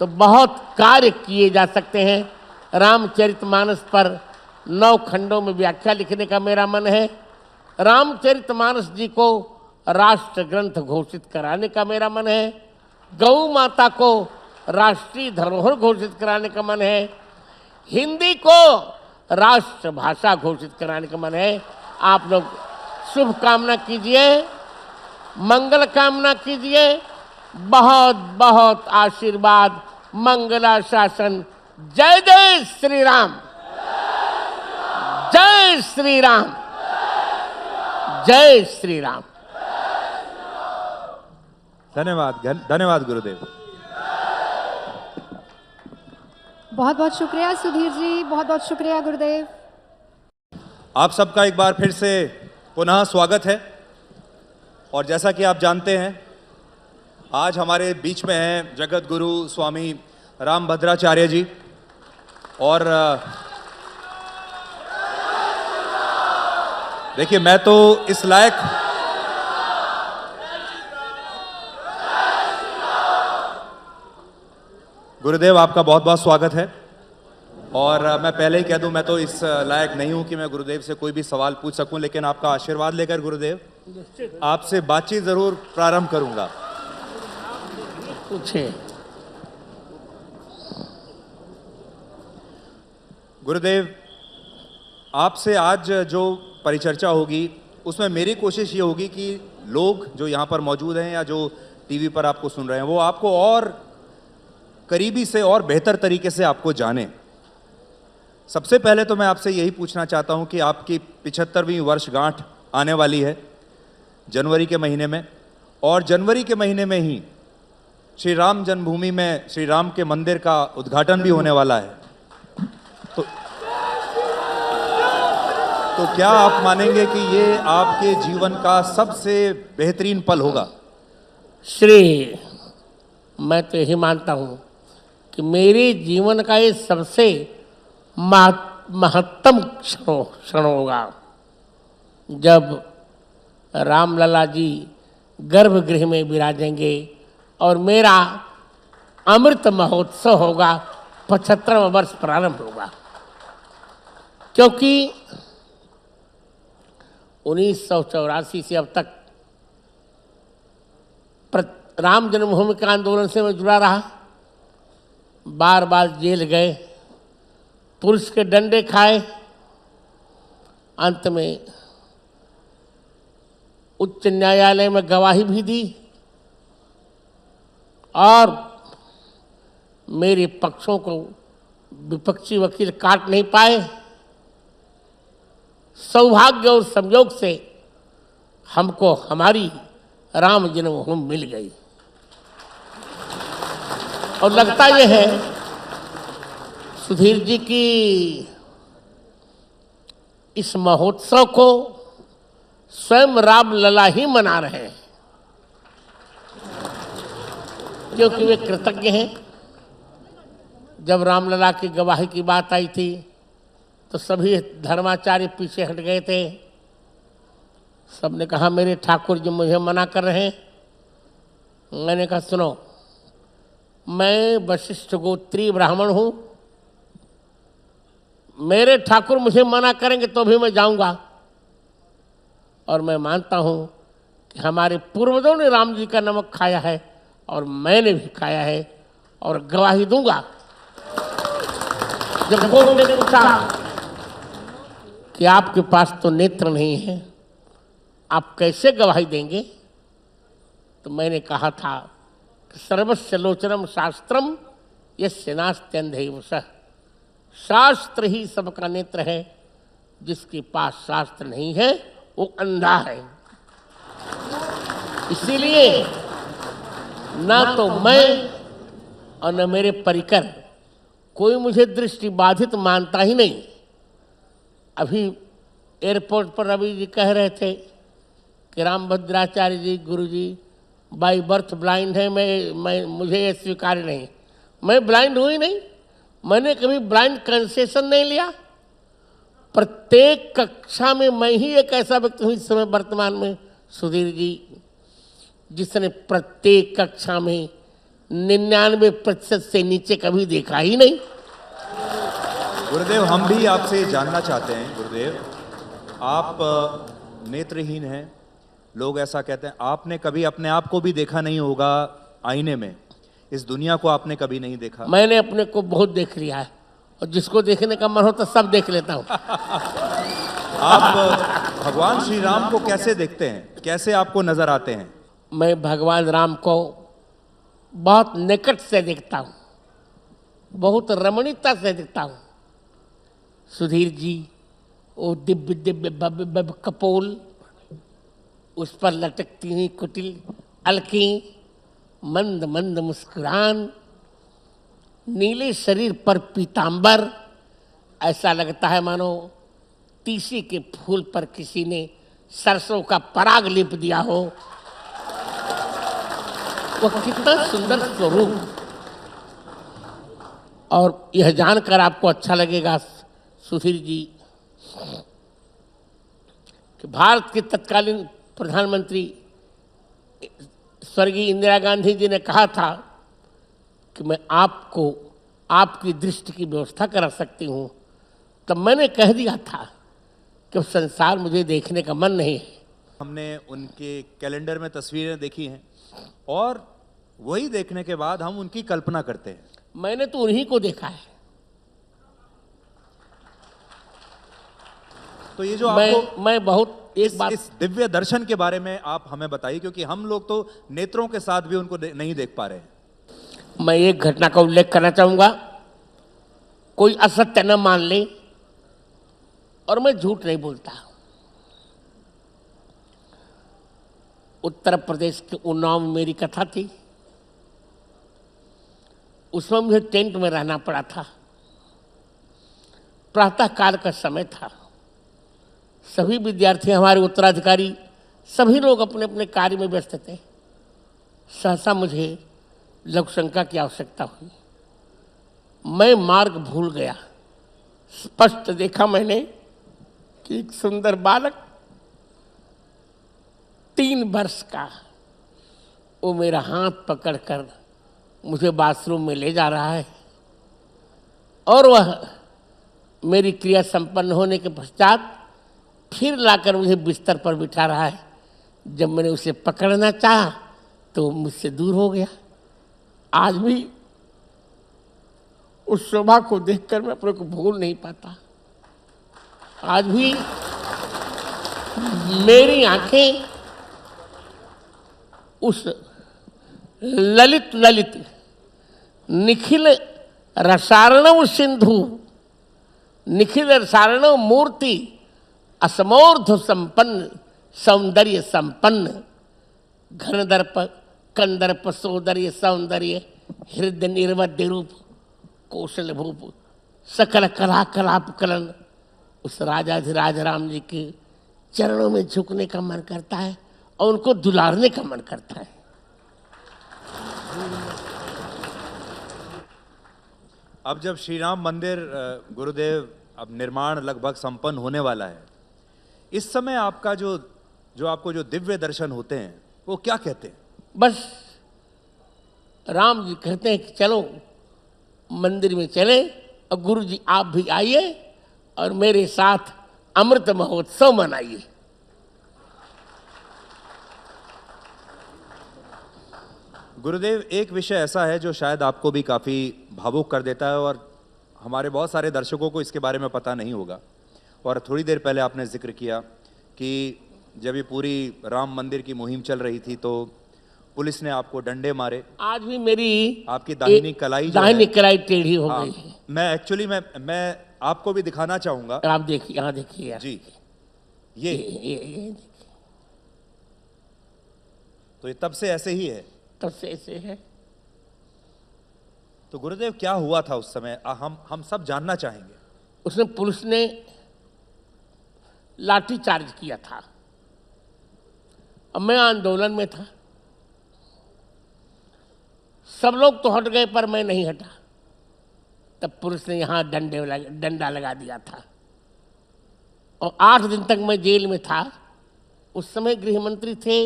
तो बहुत कार्य किए जा सकते हैं। रामचरितमानस पर 9 खंडों में व्याख्या लिखने का मेरा मन है। रामचरितमानस जी को राष्ट्र ग्रंथ घोषित कराने का मेरा मन है। गौ माता को राष्ट्रीय धरोहर घोषित कराने का मन है। हिंदी को राष्ट्र भाषा घोषित कराने का मन है। आप लोग शुभकामना कीजिए, मंगल कामना कीजिए, बहुत बहुत आशीर्वाद, मंगला शासन। जय जय श्री राम, जय श्री राम, जय श्री राम।
धन्यवाद, धन्यवाद गुरुदेव।
बहुत बहुत शुक्रिया सुधीर जी, बहुत बहुत शुक्रिया गुरुदेव।
आप सबका एक बार फिर से पुनः स्वागत है। और जैसा कि आप जानते हैं, आज हमारे बीच में हैं जगत गुरु स्वामी रामभद्राचार्य जी, और देखिए, मैं तो इस लायक गुरुदेव, आपका बहुत बहुत स्वागत है। और मैं पहले ही कह दूं, मैं तो इस लायक नहीं हूं कि मैं गुरुदेव से कोई भी सवाल पूछ सकूं, लेकिन आपका आशीर्वाद लेकर गुरुदेव आपसे बातचीत जरूर प्रारंभ करूंगा।
पूछे
गुरुदेव, आपसे आज जो परिचर्चा होगी, उसमें मेरी कोशिश ये होगी कि लोग जो यहाँ पर मौजूद हैं या जो टीवी पर आपको सुन रहे हैं, वो आपको और करीबी से और बेहतर तरीके से आपको जाने। सबसे पहले तो मैं आपसे यही पूछना चाहता हूँ कि आपकी 75वीं वर्षगांठ आने वाली है जनवरी के महीने में, और जनवरी के महीने में ही श्री राम जन्मभूमि में श्री राम के मंदिर का उद्घाटन भी होने वाला है। तो क्या आप मानेंगे कि ये आपके जीवन का सबसे बेहतरीन पल होगा?
मैं तो यही मानता हूँ कि मेरे जीवन का ये सबसे महत्तम क्षण होगा, जब रामलला जी गर्भगृह में विराजेंगे और मेरा अमृत महोत्सव होगा, 75वां वर्ष प्रारंभ होगा। क्योंकि 1984 से अब तक राम जन्मभूमि के आंदोलन से मैं जुड़ा रहा, बार बार जेल गए, पुलिस के डंडे खाए, अंत में उच्च न्यायालय में गवाही भी दी, और मेरे पक्षों को विपक्षी वकील काट नहीं पाए। सौभाग्य और संयोग से हमको हमारी राम जन्मभूमि मिल गई और लगता यह है सुधीर जी की इस महोत्सव को स्वयं राम लला ही मना रहे हैं, क्योंकि वे कृतज्ञ हैं। जब रामलला की गवाही की बात आई थी तो सभी धर्माचार्य पीछे हट गए थे। सबने कहा मेरे ठाकुर जी मुझे मना कर रहे हैं। मैंने कहा सुनो, मैं वशिष्ठ गोत्रीय ब्राह्मण हूँ, मेरे ठाकुर मुझे मना करेंगे तो भी मैं जाऊंगा। और मैं मानता हूँ कि हमारे पूर्वजों ने राम जी का नमक खाया है और मैंने भी खाया है और गवाही दूंगा। जब कोर्ट ने पूछा कि आपके पास तो नेत्र नहीं है, आप कैसे गवाही देंगे, तो मैंने कहा था कि सर्वस्य लोचनम शास्त्रम यस्य नास्त्यन्धैव सः। शास्त्र ही सबका नेत्र है, जिसके पास शास्त्र नहीं है वो अंधा है। इसीलिए ना तो मैं और न मेरे परिकर कोई मुझे दृष्टि बाधित मानता ही नहीं। अभी एयरपोर्ट पर रवि जी कह रहे थे कि रामभद्राचार्य जी गुरु जी बाई बर्थ ब्लाइंड है, मुझे ये स्वीकार नहीं। मैं ब्लाइंड हुई नहीं, मैंने कभी ब्लाइंड कंसेशन नहीं लिया। प्रत्येक कक्षा में मैं ही एक ऐसा व्यक्ति हूँ इस समय वर्तमान में सुधीर जी, जिसने प्रत्येक कक्षा में 99% से नीचे कभी देखा ही नहीं।
गुरुदेव, हम भी आपसे जानना चाहते हैं। गुरुदेव, आप नेत्रहीन हैं, लोग ऐसा कहते हैं। आपने कभी अपने आप को भी देखा नहीं होगा आईने में, इस दुनिया को आपने कभी नहीं देखा।
मैंने अपने को बहुत देख लिया है और जिसको देखने का मन होता सब देख लेता हूँ।
आप भगवान श्री राम को कैसे देखते हैं, कैसे आपको नजर आते हैं?
मैं भगवान राम को बहुत निकट से देखता हूँ, बहुत रमणीयता से देखता हूँ। सुधीर जी, वो दिव्य दिव्य भव्य भव्य कपोल, उस पर लटकती हुई कुटिल अलकी, मंद मंद मुस्कुरान, नीले शरीर पर पीतांबर, ऐसा लगता है मानो तीसी के फूल पर किसी ने सरसों का पराग लेप दिया हो। वह कितना सुंदर स्वरूप। और यह जानकर आपको अच्छा लगेगा सुधीर जी कि भारत के तत्कालीन प्रधानमंत्री स्वर्गीय इंदिरा गांधी जी ने कहा था कि मैं आपको आपकी दृष्टि की व्यवस्था करा सकती हूँ। तब मैंने कह दिया था कि संसार मुझे देखने का मन नहीं है।
हमने उनके कैलेंडर में तस्वीरें देखी हैं और वही देखने के बाद हम उनकी कल्पना करते हैं।
मैंने तो उन्हीं को देखा है।
तो ये जो आपको
मैं बहुत एक बात
इस दिव्य दर्शन के बारे में आप हमें बताइए, क्योंकि हम लोग तो नेत्रों के साथ भी उनको नहीं देख पा रहे हैं।
मैं एक घटना का उल्लेख करना चाहूंगा, कोई असत्य न मान ले, और मैं झूठ नहीं बोलता। उत्तर प्रदेश के उन्नाव में मेरी कथा थी। उसमें मुझे टेंट में रहना पड़ा था। प्रातः काल का समय था। सभी विद्यार्थी, हमारे उत्तराधिकारी, सभी लोग अपने अपने कार्य में व्यस्त थे। सहसा मुझे लघु शंका की आवश्यकता हुई। मैं मार्ग भूल गया। स्पष्ट देखा मैंने कि एक सुंदर बालक 3 वर्ष का, वो मेरा हाथ पकड़कर मुझे बाथरूम में ले जा रहा है और वह मेरी क्रिया संपन्न होने के पश्चात फिर लाकर मुझे बिस्तर पर बिठा रहा है। जब मैंने उसे पकड़ना चाहा तो वो मुझसे दूर हो गया। आज भी उस शोभा को देखकर मैं अपने को भूल नहीं पाता। आज भी मेरी आंखें उस ललित ललित निखिल रसारणव सिंधु निखिल रसारणव मूर्ति असमोर्ध संपन्न सौंदर्य संपन्न घनदर्प कंदर्प सौंदर्य सौंदर्य हृदय निर्वध्य रूप कौशल भूप सकल कला कलाप कलन उस राजाधिराज राम जी के चरणों में झुकने का मन करता है और उनको दुलारने का मन करता है।
अब जब श्री राम मंदिर गुरुदेव अब निर्माण लगभग संपन्न होने वाला है, इस समय आपका जो आपको जो दिव्य दर्शन होते हैं वो क्या कहते हैं?
बस राम जी कहते हैं कि चलो मंदिर में चले और गुरु जी आप भी आइए और मेरे साथ अमृत महोत्सव मनाइए।
गुरुदेव, एक विषय ऐसा है जो शायद आपको भी काफ़ी भावुक कर देता है और हमारे बहुत सारे दर्शकों को इसके बारे में पता नहीं होगा। और थोड़ी देर पहले आपने जिक्र किया कि जब ये पूरी राम मंदिर की मुहिम चल रही थी तो पुलिस ने आपको डंडे मारे।
आज भी मेरी
आपकी दाहिनी कलाई जो
दाहिनी
है,
कलाई टेढ़ी हो
हाँ,
गई है।
मैं एक्चुअली मैं आपको भी दिखाना चाहूंगा।
आप देखिए, यहाँ देखिए यार।
जी, ये
देखिए।
तो ये तब से ऐसे ही है।
तब से ऐसे है।
तो गुरुदेव क्या हुआ था उस समय, हम सब जानना चाहेंगे।
उसने पुलिस ने लाठी चार्ज किया था और मैं आंदोलन में था। सब लोग तो हट गए पर मैं नहीं हटा। तब पुलिस ने यहाँ डंडा लगा दिया था और 8 दिन तक मैं जेल में था। उस समय गृह मंत्री थे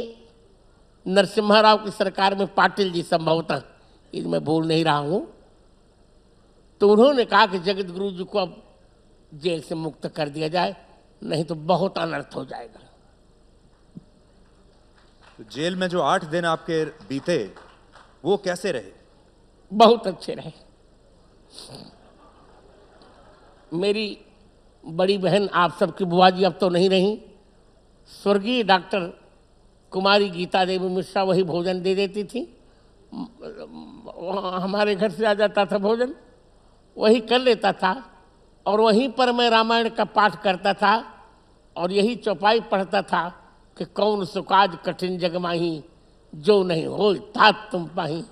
नरसिम्हा राव की सरकार में पाटिल जी, संभवतः ये मैं बोल नहीं रहा हूँ। तो उन्होंने कहा कि जगत गुरु जी को अब जेल से मुक्त कर दिया जाए, नहीं तो बहुत अनर्थ हो जाएगा।
तो जेल में जो 8 दिन आपके बीते वो कैसे रहे?
बहुत अच्छे रहे। मेरी बड़ी बहन, आप सबकी बुआ जी अब तो नहीं रही, स्वर्गीय डॉक्टर कुमारी गीता देवी मिश्रा वही भोजन दे देती थी। हमारे घर से आ जाता था भोजन, वही कर लेता था और वहीं पर मैं रामायण का पाठ करता था और यही चौपाई पढ़ता था कि कौन सुकाज कठिन जग माही जो नहीं हो तात तुम पाही।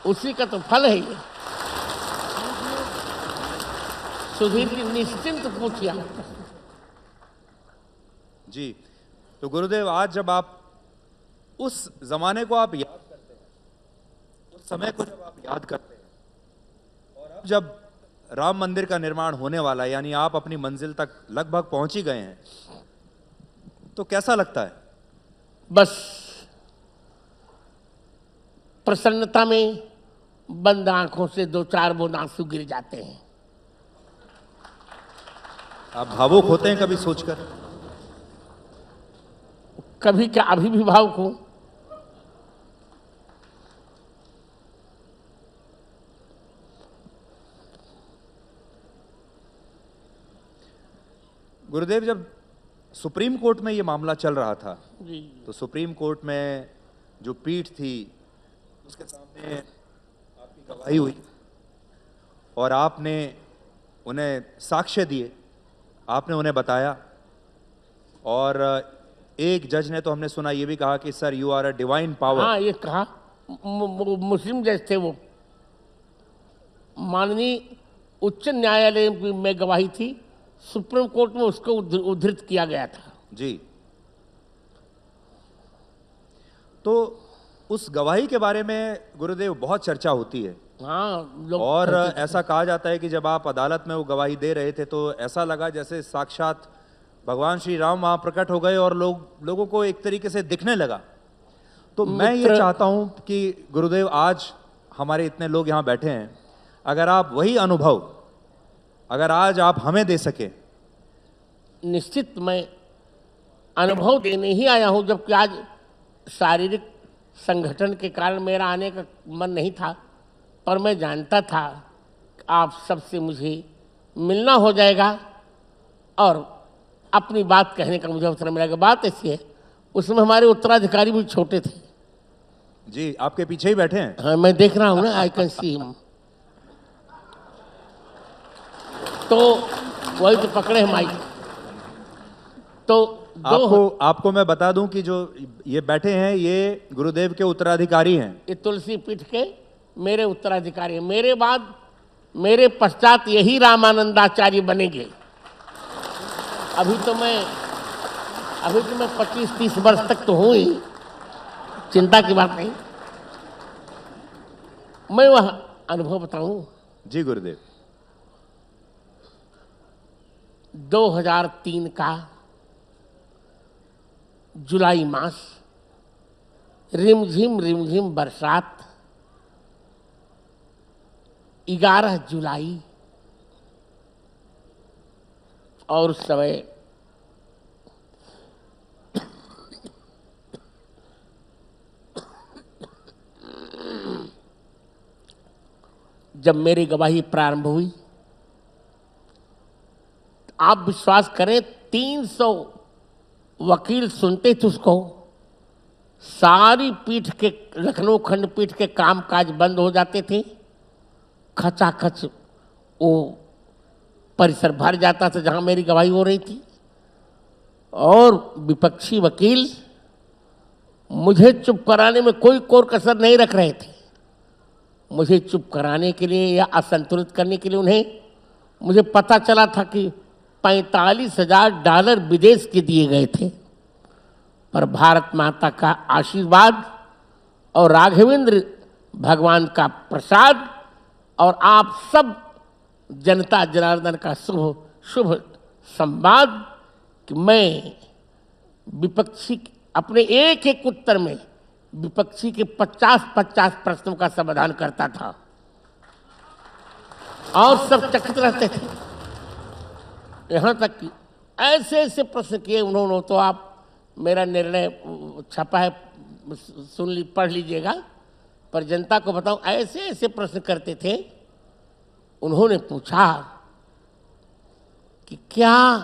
उसी का तो फल है ये। सुधीर जी निश्चिंत पूछिए।
जी, तो गुरुदेव आज जब आप उस जमाने को आप याद करते हैं, उस समय को जब आप याद करते हैं और अब जब राम मंदिर का निर्माण होने वाला है, यानी आप अपनी मंजिल तक लगभग पहुंच ही गए हैं, तो कैसा लगता है?
बस प्रसन्नता में बंद आंखों से 2-4 बूंद आंसू गिर जाते हैं।
आप भावुक होते हैं कभी सोचकर?
कभी क्या, अभी भी भावुक हूं।
गुरुदेव, जब सुप्रीम कोर्ट में ये मामला चल रहा था
जी।
तो सुप्रीम कोर्ट में जो पीठ थी उसके सामने आपकी गवाही हुई और आपने उन्हें साक्ष्य दिए, आपने उन्हें बताया और एक जज ने तो हमने सुना ये भी कहा कि sir you are a divine power.
हाँ, ये कहा। मुस्लिम जज थे वो। माननीय उच्च न्यायालय में गवाही थी, सुप्रीम कोर्ट में उसको उद्धृत किया गया था।
जी, तो उस गवाही के बारे में गुरुदेव बहुत चर्चा होती है।
हाँ, लोग
और ऐसा कहा जाता है कि जब आप अदालत में वो गवाही दे रहे थे तो ऐसा लगा जैसे साक्षात भगवान श्री राम वहां प्रकट हो गए और लोगों को एक तरीके से दिखने लगा। तो मैं ये चाहता हूं कि गुरुदेव आज हमारे इतने लोग यहाँ बैठे हैं, अगर आप वही अनुभव अगर आज आप हमें दे सके।
निश्चित मैं अनुभव देने ही आया हूँ, जबकि आज शारीरिक संगठन के कारण मेरा आने का मन नहीं था, पर मैं जानता था कि आप सबसे मुझे मिलना हो जाएगा और अपनी बात कहने का मुझे अवसर मिलेगा। बात ऐसी है, उसमें हमारे उत्तराधिकारी भी छोटे थे।
जी, आपके पीछे ही बैठे हैं।
हाँ, मैं देख रहा हूँ ना, आई कैन सी हिम। तो वही तो पकड़े हैं माइक। तो
आपको मैं बता दूं कि जो ये बैठे हैं ये गुरुदेव के उत्तराधिकारी हैं।
ये तुलसी पीठ के मेरे उत्तराधिकारी हैं। मेरे बाद मेरे पश्चात यही रामानंदाचार्य बनेंगे। अभी तो मैं 25-30 वर्ष तक तो हूँ ही, चिंता की बात नहीं। मैं वह अनुभव बताऊं।
जी गुरुदेव।
2003 का जुलाई मास, रिमझिम बरसात, 11 जुलाई, और उस समय जब मेरी गवाही प्रारंभ हुई, आप विश्वास करें 300 वकील सुनते थे उसको। सारी पीठ के, लखनऊ खंडपीठ के कामकाज बंद हो जाते थे। खचाखच वो परिसर भर जाता था जहां मेरी गवाही हो रही थी। और विपक्षी वकील मुझे चुप कराने में कोई कोर कसर नहीं रख रहे थे। मुझे चुप कराने के लिए या असंतुलित करने के लिए उन्हें, मुझे पता चला था कि $45,000 विदेश के दिए गए थे। पर भारत माता का आशीर्वाद और राघवेंद्र भगवान का प्रसाद और आप सब जनता जनार्दन का शुभ संवाद कि मैं विपक्षी अपने एक एक उत्तर में विपक्षी के 50-50 प्रश्नों का समाधान करता था और सब चकित रहते थे। यहाँ तक कि ऐसे ऐसे प्रश्न किए उन्होंने, तो आप मेरा निर्णय छपा है, पढ़ लीजिएगा। पर जनता को बताऊं, ऐसे ऐसे प्रश्न करते थे। उन्होंने पूछा कि क्या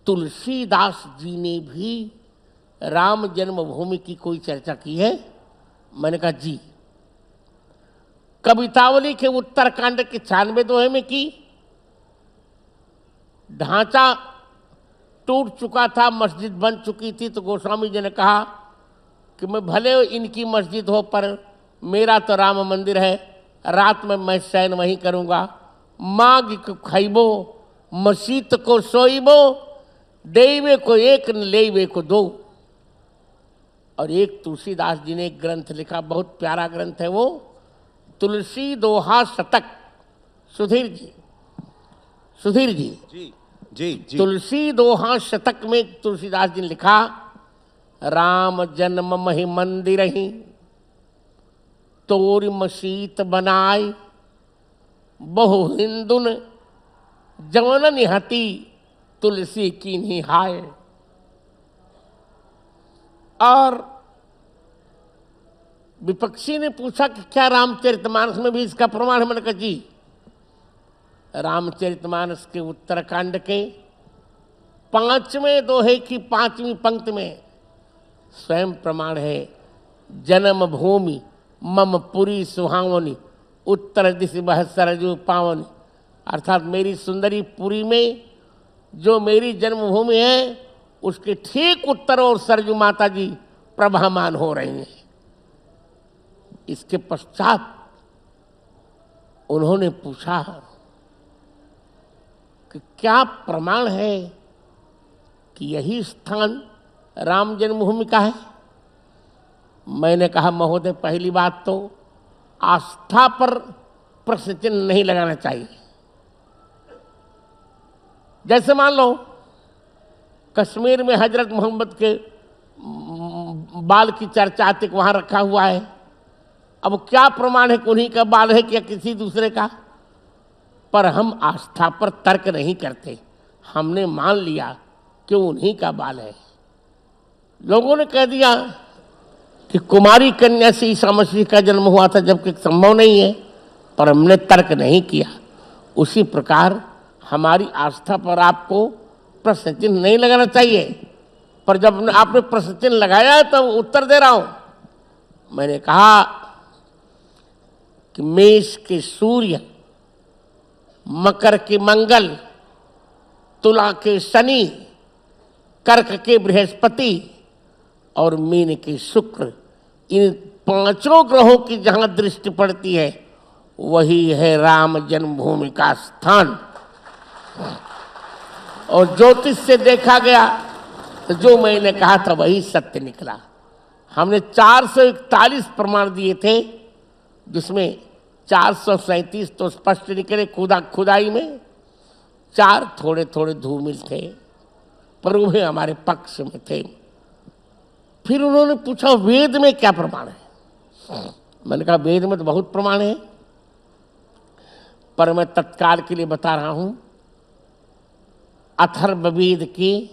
तुलसीदास जी ने भी राम जन्मभूमि की कोई चर्चा की है? मैंने कहा जी। कवितावली के उत्तरकांड के 96 दोहे में की। ढांचा टूट चुका था, मस्जिद बन चुकी थी, तो गोस्वामी जी ने कहा कि मैं भले इनकी मस्जिद हो पर मेरा तो राम मंदिर है, रात में मैं शयन वहीं करूँगा। माग को खैबो मसीत को सोईबो, देवे को एक न लेवे को दो। और एक तुलसीदास जी ने एक ग्रंथ लिखा, बहुत प्यारा ग्रंथ है वो, तुलसी दोहा शतक। सुधीर जी
जी।
तुलसी दोहा शतक में तुलसीदास जी ने लिखा, राम जन्म महि मंदिर ही तोर मसीत बनाए, बहु हिंदुन जवन निहती तुलसी की निहाय। और विपक्षी ने पूछा कि क्या रामचरितमानस में भी इसका प्रमाण है? मैंने कहा जी। रामचरितमानस के उत्तरकांड के 5वें दोहे की 5वीं पंक्ति में स्वयं प्रमाण है, जन्म भूमि मम पुरी सुहावनी, उत्तर दिश बह सरजू पावनी। अर्थात मेरी सुंदरी पुरी में जो मेरी जन्मभूमि है, उसके ठीक उत्तर और सरजू माता जी प्रभामान हो रही हैं। इसके पश्चात उन्होंने पूछा कि क्या प्रमाण है कि यही स्थान राम जन्मभूमि का है? मैंने कहा महोदय, पहली बात तो आस्था पर प्रश्न चिन्ह नहीं लगाना चाहिए। जैसे मान लो कश्मीर में हजरत मोहम्मद के बाल की चर्चा तक वहाँ रखा हुआ है। अब क्या प्रमाण है कि उन्हीं का बाल है कि किसी दूसरे का? पर हम आस्था पर तर्क नहीं करते, हमने मान लिया कि उन्हीं का बाल है। लोगों ने कह दिया कि कुमारी कन्या से ईसा मसीह का जन्म हुआ था, जबकि संभव नहीं है, पर हमने तर्क नहीं किया। उसी प्रकार हमारी आस्था पर आपको प्रश्न चिन्ह नहीं लगाना चाहिए। पर जब आपने प्रश्न चिन्ह लगाया है तब उत्तर दे रहा हूं। मैंने कहा कि मेष के सूर्य मकर के मंगल, तुला के शनि, कर्क के बृहस्पति और मीन के शुक्र, इन पांचों ग्रहों की जहां दृष्टि पड़ती है वही है राम जन्मभूमि का स्थान। और ज्योतिष से देखा गया तो जो मैंने कहा था वही सत्य निकला। हमने 441 प्रमाण दिए थे, जिसमें 437 तो स्पष्ट निकले खुदाई में, 4 थोड़े थोड़े धूमिल थे पर वे हमारे पक्ष में थे। फिर उन्होंने पूछा वेद में क्या प्रमाण है। मैंने कहा वेद में तो बहुत प्रमाण है, पर मैं तत्काल के लिए बता रहा हूं। अथर्ववेद के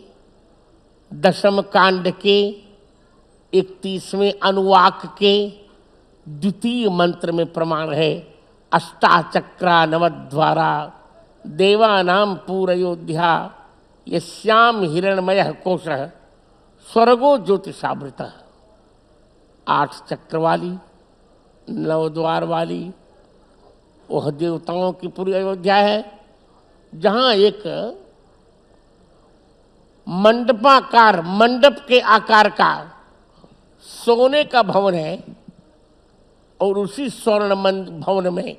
10वें कांड के 31वें अनुवाक के द्वितीय मंत्र में प्रमाण है, अष्टाचक्रा नवद्वारा देवानाम पूरयोध्या यस्याम हिरणमयः कोशः स्वर्गो ज्योतिषावृतः। 8 चक्र वाली 9 द्वार वाली वह देवताओं की पूरी अयोध्या है, जहां एक मंडपाकार, मंडप के आकार का सोने का भवन है और उसी स्वर्ण भवन में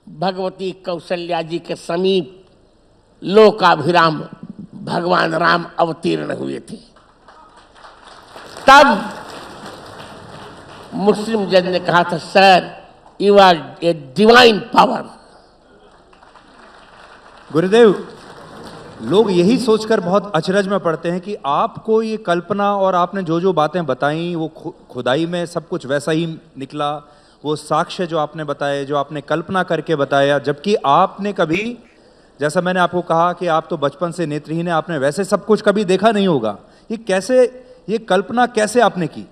भगवती कौशल्या जी के समीप लोकाभिराम भगवान राम अवतीर्ण हुए थे। तब मुस्लिम जज ने कहा था, sir you are a divine power.
Gurudev, लोग यही सोचकर बहुत अचरज में पड़ते हैं कि आपको ये कल्पना और आपने जो जो बातें बताई वो खुदाई में सब कुछ वैसा ही निकला, वो साक्ष्य जो आपने बताए, जो आपने कल्पना करके बताया, जबकि आपने कभी, जैसा मैंने आपको कहा कि आप तो बचपन से नेत्रहीन हैं, आपने वैसे सब कुछ कभी देखा नहीं होगा। ये कैसे, ये कल्पना कैसे आपने की?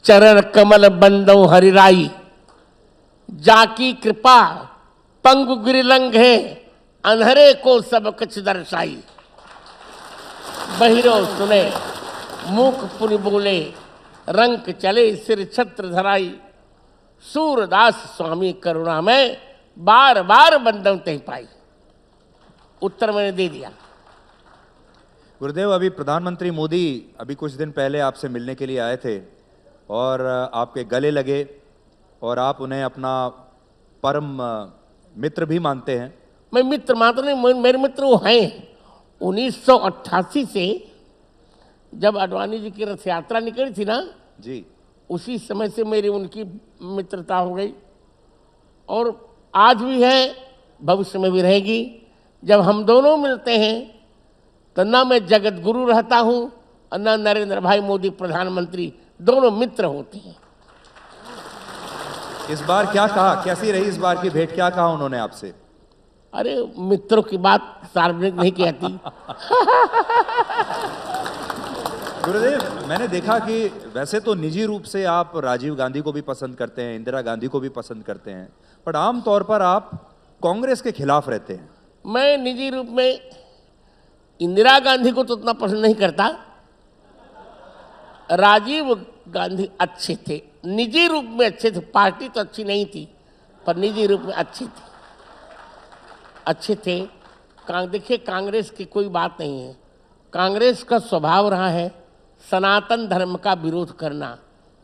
चरण कमल बंदो हरिराई, जाकी कृपा पंगु गिरिलंग है, अंधरे को सब कुछ दर्शाई। बहिरो सुने मूक पुनि बोले, रंक चले सिर छत्र धराई। सूरदास स्वामी करुणा में बार बार बंदम तह पाई। उत्तर मैंने दे दिया।
गुरुदेव, अभी प्रधानमंत्री मोदी अभी कुछ दिन पहले आपसे मिलने के लिए आए थे और आपके गले लगे और आप उन्हें अपना परम मित्र भी मानते हैं।
मैं मित्र मात्र नहीं, मेरे मित्र वो हैं। 1988 से जब अडवाणी जी की रथ यात्रा निकली थी ना
जी,
उसी समय से मेरी उनकी मित्रता हो गई और आज भी है, भविष्य में भी रहेगी। जब हम दोनों मिलते हैं तो ना मैं जगत गुरु रहता हूं और ना नरेंद्र भाई मोदी प्रधानमंत्री, दोनों मित्र होते हैं।
इस बार क्या कहा, कैसी रही इस बार की भेंट, क्या कहा उन्होंने आपसे?
अरे मित्रों की बात सार्वजनिक नहीं कहती।
गुरुदेव, मैंने देखा कि वैसे तो निजी रूप से आप राजीव गांधी को भी पसंद करते हैं, इंदिरा गांधी को भी पसंद करते हैं, पर आम तौर पर आप कांग्रेस के खिलाफ रहते हैं।
मैं निजी रूप में इंदिरा गांधी को तो उतना पसंद नहीं करता, राजीव गांधी अच्छे थे, निजी रूप में अच्छे थे। पार्टी तो अच्छी नहीं थी पर निजी रूप में अच्छे थे, अच्छे थे। देखिए, कांग्रेस की कोई बात नहीं है। कांग्रेस का स्वभाव रहा है सनातन धर्म का विरोध करना,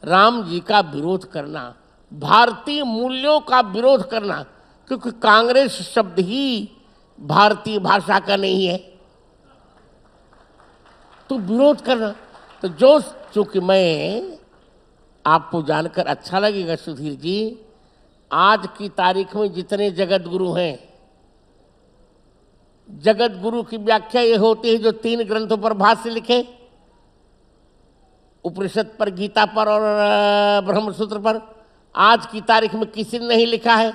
राम जी का विरोध करना, भारतीय मूल्यों का विरोध करना, क्योंकि कांग्रेस शब्द ही भारतीय भाषा का नहीं है, तो विरोध करना। तो जो, चूंकि मैं, आपको जानकर अच्छा लगेगा सुधीर जी, आज की तारीख में जितने जगत गुरु हैं, जगत गुरु की व्याख्या ये होती है जो 3 ग्रंथों पर भाष्य लिखे, उपनिषद पर, गीता पर और ब्रह्मसूत्र पर। आज की तारीख में किसी ने नहीं लिखा है,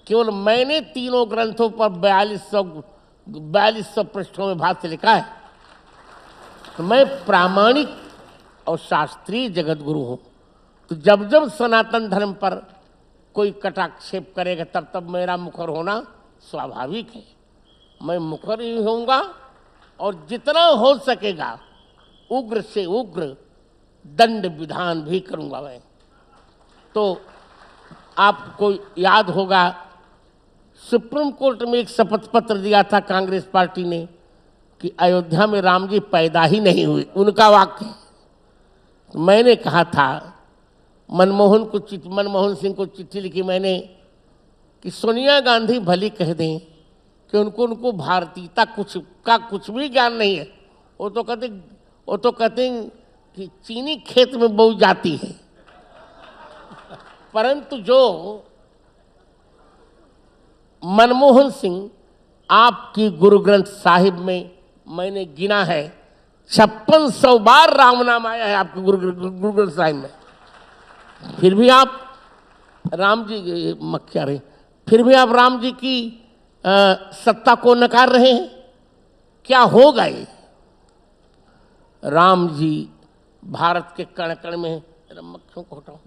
केवल मैंने तीनों ग्रंथों पर 4200 पृष्ठों में भाष्य लिखा है। तो मैं प्रामाणिक और शास्त्रीय जगत गुरु हूं। तो जब जब सनातन धर्म पर कोई कटाक्षेप करेगा तब तब मेरा मुखर होना स्वाभाविक है। मैं मुखर ही होऊंगा और जितना हो सकेगा उग्र से उग्र दंड विधान भी करूंगा मैं। तो आपको याद होगा सुप्रीम कोर्ट में एक शपथ पत्र दिया था कांग्रेस पार्टी ने कि अयोध्या में राम जी पैदा ही नहीं हुए, उनका वाक्य। तो मैंने कहा था, मनमोहन सिंह को चिट्ठी लिखी मैंने कि सोनिया गांधी भली कह दें कि उनको भारतीयता कुछ भी ज्ञान नहीं है। वो तो कहते हैं कि चीनी खेत में बोई जाती है। परंतु जो मनमोहन सिंह आपकी गुरु ग्रंथ साहिब में मैंने गिना है 5600 बार राम नाम आया है आपके गुरु ग्रंथ साहिब में, फिर भी आप राम जी की सत्ता को नकार रहे हैं। क्या होगा ये? राम जी भारत के कण कण में हैं। मक्खियों को हटाओ।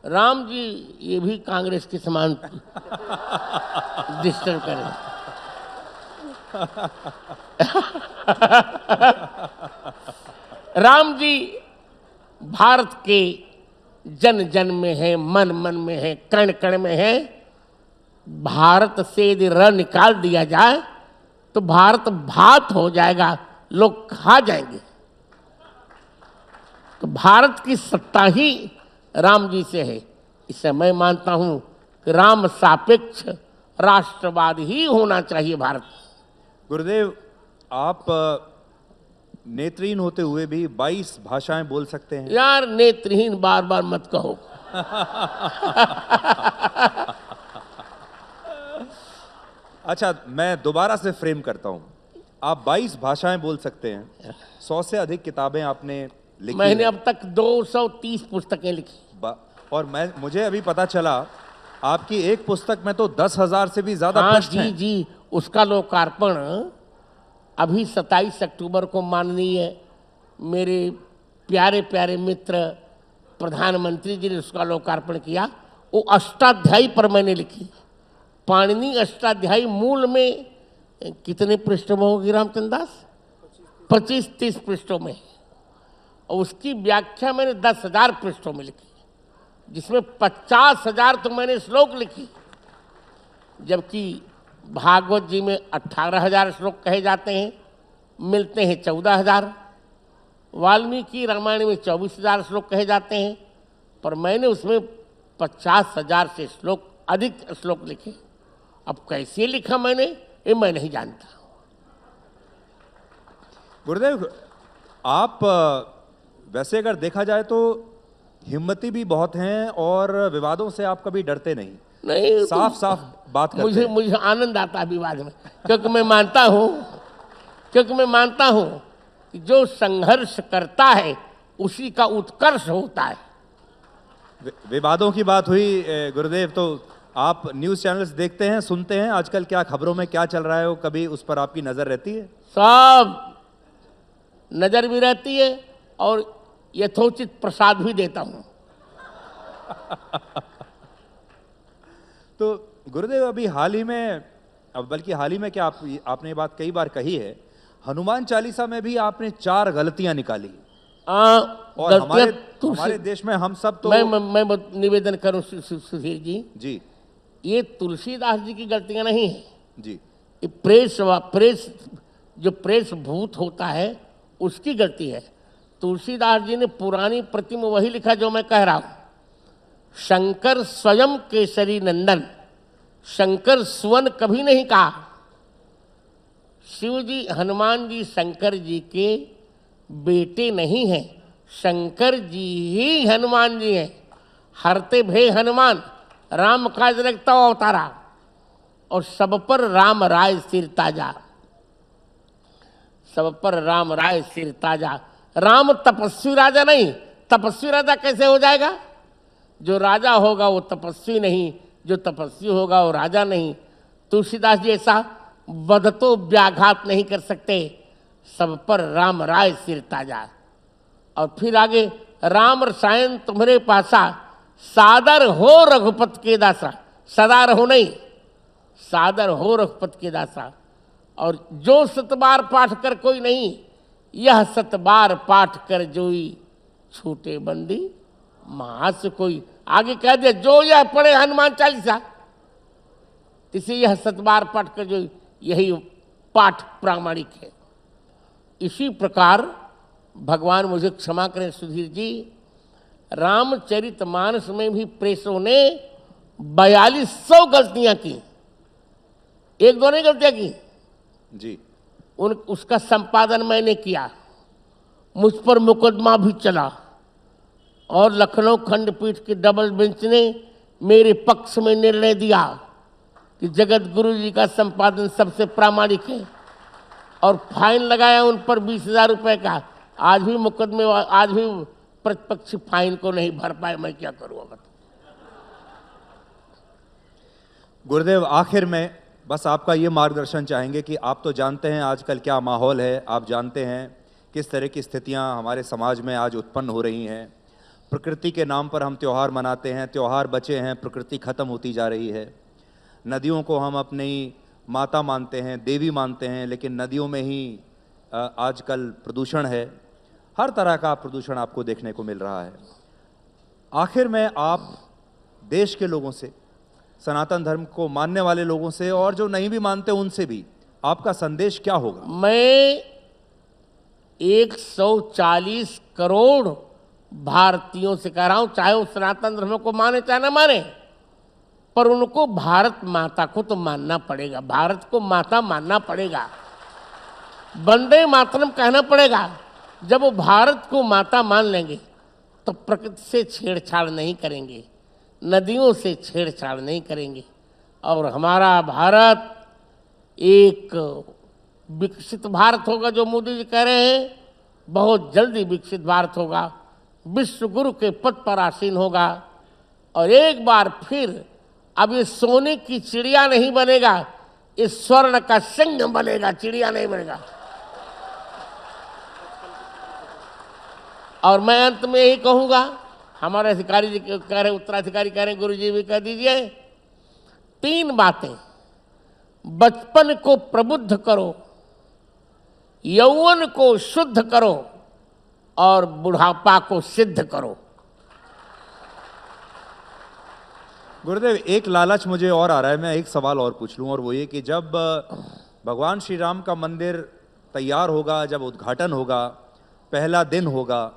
राम जी ये भी कांग्रेस के समान डिस्टर्ब करें। राम जी भारत के जन जन में है, मन मन में है, कण कण में है। भारत से यदि र निकाल दिया जाए तो भारत भात हो जाएगा, लोग खा जाएंगे। तो भारत की सत्ता ही राम जी से है। इससे मैं मानता हूं कि राम सापेक्ष राष्ट्रवाद ही होना चाहिए भारत।
गुरुदेव, आप नेत्रहीन होते हुए भी 22 भाषाएं बोल सकते हैं।
यार नेत्रहीन बार बार मत कहो।
अच्छा, मैं दोबारा से फ्रेम करता हूं। आप 22 भाषाएं बोल सकते हैं, 100 से अधिक किताबें आपने लिखी
मैंने
हैं।
अब तक 230 पुस्तकें लिखी।
और मुझे अभी पता चला आपकी एक पुस्तक में तो 10,000 से भी ज्यादा
हाँ
प्रश्न हैं।
जी, उसका लोकार्पण अभी 27 अक्टूबर को माननीय मेरे प्यारे प्यारे मित्र प्रधानमंत्री जी ने उसका लोकार्पण किया। वो अष्टाध्यायी पर मैंने लिखी। पाणिनि अष्टाध्यायी मूल में कितने पृष्ठों में होगी रामचंद्र दास? 25-30 पृष्ठों में। और उसकी व्याख्या मैंने 10,000 पृष्ठों में लिखी, जिसमें 50,000 तो मैंने श्लोक लिखी। जबकि भागवत जी में 18,000 श्लोक कहे जाते हैं, मिलते हैं 14,000। वाल्मीकि रामायण में 24,000 श्लोक कहे जाते हैं, पर मैंने उसमें 50,000 से अधिक श्लोक लिखे। अब कैसे लिखा मैंने ये मैं नहीं जानता।
गुरुदेव, आप वैसे अगर देखा जाए तो हिम्मती भी बहुत हैं और विवादों से आप कभी डरते नहीं।
नहीं,
साफ साफ बात करते हैं।
मुझे आनंद आता है विवाद में, क्योंकि मैं मानता हूं कि जो संघर्ष करता है उसी का उत्कर्ष होता है।
विवादों की बात हुई गुरुदेव, तो आप न्यूज़ चैनल्स देखते हैं, सुनते हैं आजकल क्या खबरों में क्या चल रहा है, वो कभी उस पर आपकी नज़र रहती है?
सब नज़र भी रहती है और यथोचित प्रसाद भी देता हूं।
तो गुरुदेव, अभी हाल ही में, बल्कि हाल ही में क्या, आपने ये बात कई बार कही है, हनुमान चालीसा में भी आपने 4 गलतियां निकाली। और हमारे देश में हम सब तो
मैं निवेदन करूं सुधीर जी, ये तुलसीदास जी की गलतियां नहीं है
जी।
ये प्रेस भूत होता है उसकी गलती है। तुलसीदास जी ने पुरानी प्रति में वही लिखा जो मैं कह रहा हूं। शंकर स्वयं केसरी नंदन, शंकर सुवन कभी नहीं कहा। शिव जी, हनुमान जी शंकर जी के बेटे नहीं हैं, शंकर जी ही हनुमान जी हैं। हरते भे हनुमान, राम काज रखता अवतारा, और सब पर राम राय सिर ताजा, सब पर राम राय सिर ताजा। राम तपस्वी राजा नहीं। तपस्वी राजा कैसे हो जाएगा? जो राजा होगा वो तपस्वी नहीं, जो तपस्वी होगा वो राजा नहीं। तुलसीदास जी ऐसा वदतो व्याघात नहीं कर सकते। सब पर राम राय सिर ताजा। और फिर आगे, राम रसायन तुम्हारे पासा, सादर हो रघुपत के दासा। सदा रहो नहीं, सादर हो रघुपत के दासा। और जो 7 बार पाठ कर कोई नहीं, यह 7 बार पाठ कर जोई, छूटे बंदी महास कोई। आगे कह दिया, जो यह पढ़े हनुमान चालीसा, इसलिए यह 7 बार पाठ कर जो यही पाठ प्रामाणिक है। इसी प्रकार भगवान मुझे क्षमा करें सुधीर जी, रामचरितमानस में भी प्रेसों ने 4200 गलतियां की, 1-2 नहीं गलतियां की
जी।
उसका संपादन मैंने किया, मुझ पर मुकदमा भी चला और लखनऊ खंडपीठ की डबल बेंच ने मेरे पक्ष में निर्णय दिया कि जगत गुरु जी का संपादन सबसे प्रामाणिक है और फाइन लगाया उन पर 20,000 रुपये का। आज भी मुकदमे, आज भी प्रतिपक्षी फाइन को नहीं भर पाए, मैं क्या करूँ।
गुरुदेव, आखिर में बस आपका ये मार्गदर्शन चाहेंगे कि आप तो जानते हैं आजकल क्या माहौल है, आप जानते हैं किस तरह की स्थितियां हमारे समाज में आज उत्पन्न हो रही हैं। प्रकृति के नाम पर हम त्यौहार मनाते हैं, त्यौहार बचे हैं, प्रकृति खत्म होती जा रही है। नदियों को हम अपनी माता मानते हैं, देवी मानते हैं, लेकिन नदियों में ही आजकल प्रदूषण है, हर तरह का प्रदूषण आपको देखने को मिल रहा है। आखिर में आप देश के लोगों से, सनातन धर्म को मानने वाले लोगों से और जो नहीं भी मानते उनसे भी आपका संदेश क्या होगा?
मैं 140 करोड़ भारतीयों से कह रहा हूं, चाहे वो सनातन धर्म को माने चाहे ना माने, पर उनको भारत माता को तो मानना पड़ेगा, भारत को माता मानना पड़ेगा, वंदे मातरम कहना पड़ेगा। जब वो भारत को माता मान लेंगे तो प्रकृति से छेड़छाड़ नहीं करेंगे, नदियों से छेड़छाड़ नहीं करेंगे और हमारा भारत एक विकसित भारत होगा, जो मोदी जी कह रहे हैं, बहुत जल्दी विकसित भारत होगा, विश्व गुरु के पद पर आसीन होगा और एक बार फिर अब ये सोने की चिड़िया नहीं बनेगा, इस स्वर्ण का सिंह बनेगा, चिड़िया नहीं बनेगा। और मैं अंत में यही कहूँगा, हमारे अधिकारी जी कह रहे, उत्तराधिकारी कह रहे, गुरु जी भी कह दीजिए, 3 बातें। बचपन को प्रबुद्ध करो, यौवन को शुद्ध करो और बुढ़ापा को सिद्ध करो।
गुरुदेव, एक लालच मुझे और आ रहा है, मैं एक सवाल और पूछ लूं, और वो ये कि जब भगवान श्री राम का मंदिर तैयार होगा, जब उद्घाटन होगा, पहला दिन होगा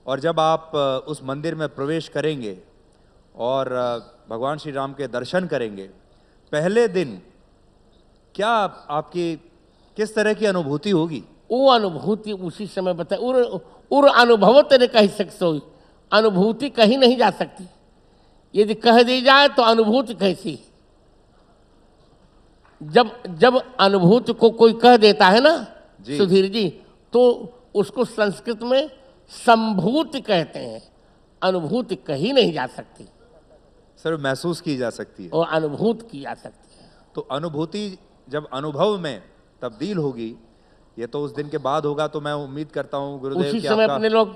और जब आप उस मंदिर में प्रवेश करेंगे और भगवान श्री राम के दर्शन करेंगे, पहले दिन क्या आपकी किस तरह की अनुभूति होगी?
वो अनुभूति उसी समय बताए, उर अनुभव तेरे कही सकते, अनुभूति कहीं नहीं जा सकती। यदि कह दी जाए तो अनुभूति कैसी? जब अनुभूति को कोई कह देता है ना सुधीर जी, तो उसको संस्कृत में संभूति कहते हैं, अनुभूति कहीं नहीं जा सकती,
सिर्फ महसूस की जा सकती है
और अनुभूत की जा सकती है।
तो अनुभूति जब अनुभव में तब्दील होगी, ये तो उस दिन के बाद होगा, तो मैं उम्मीद करता हूँ गुरुदेव
उसी समय अपने लोग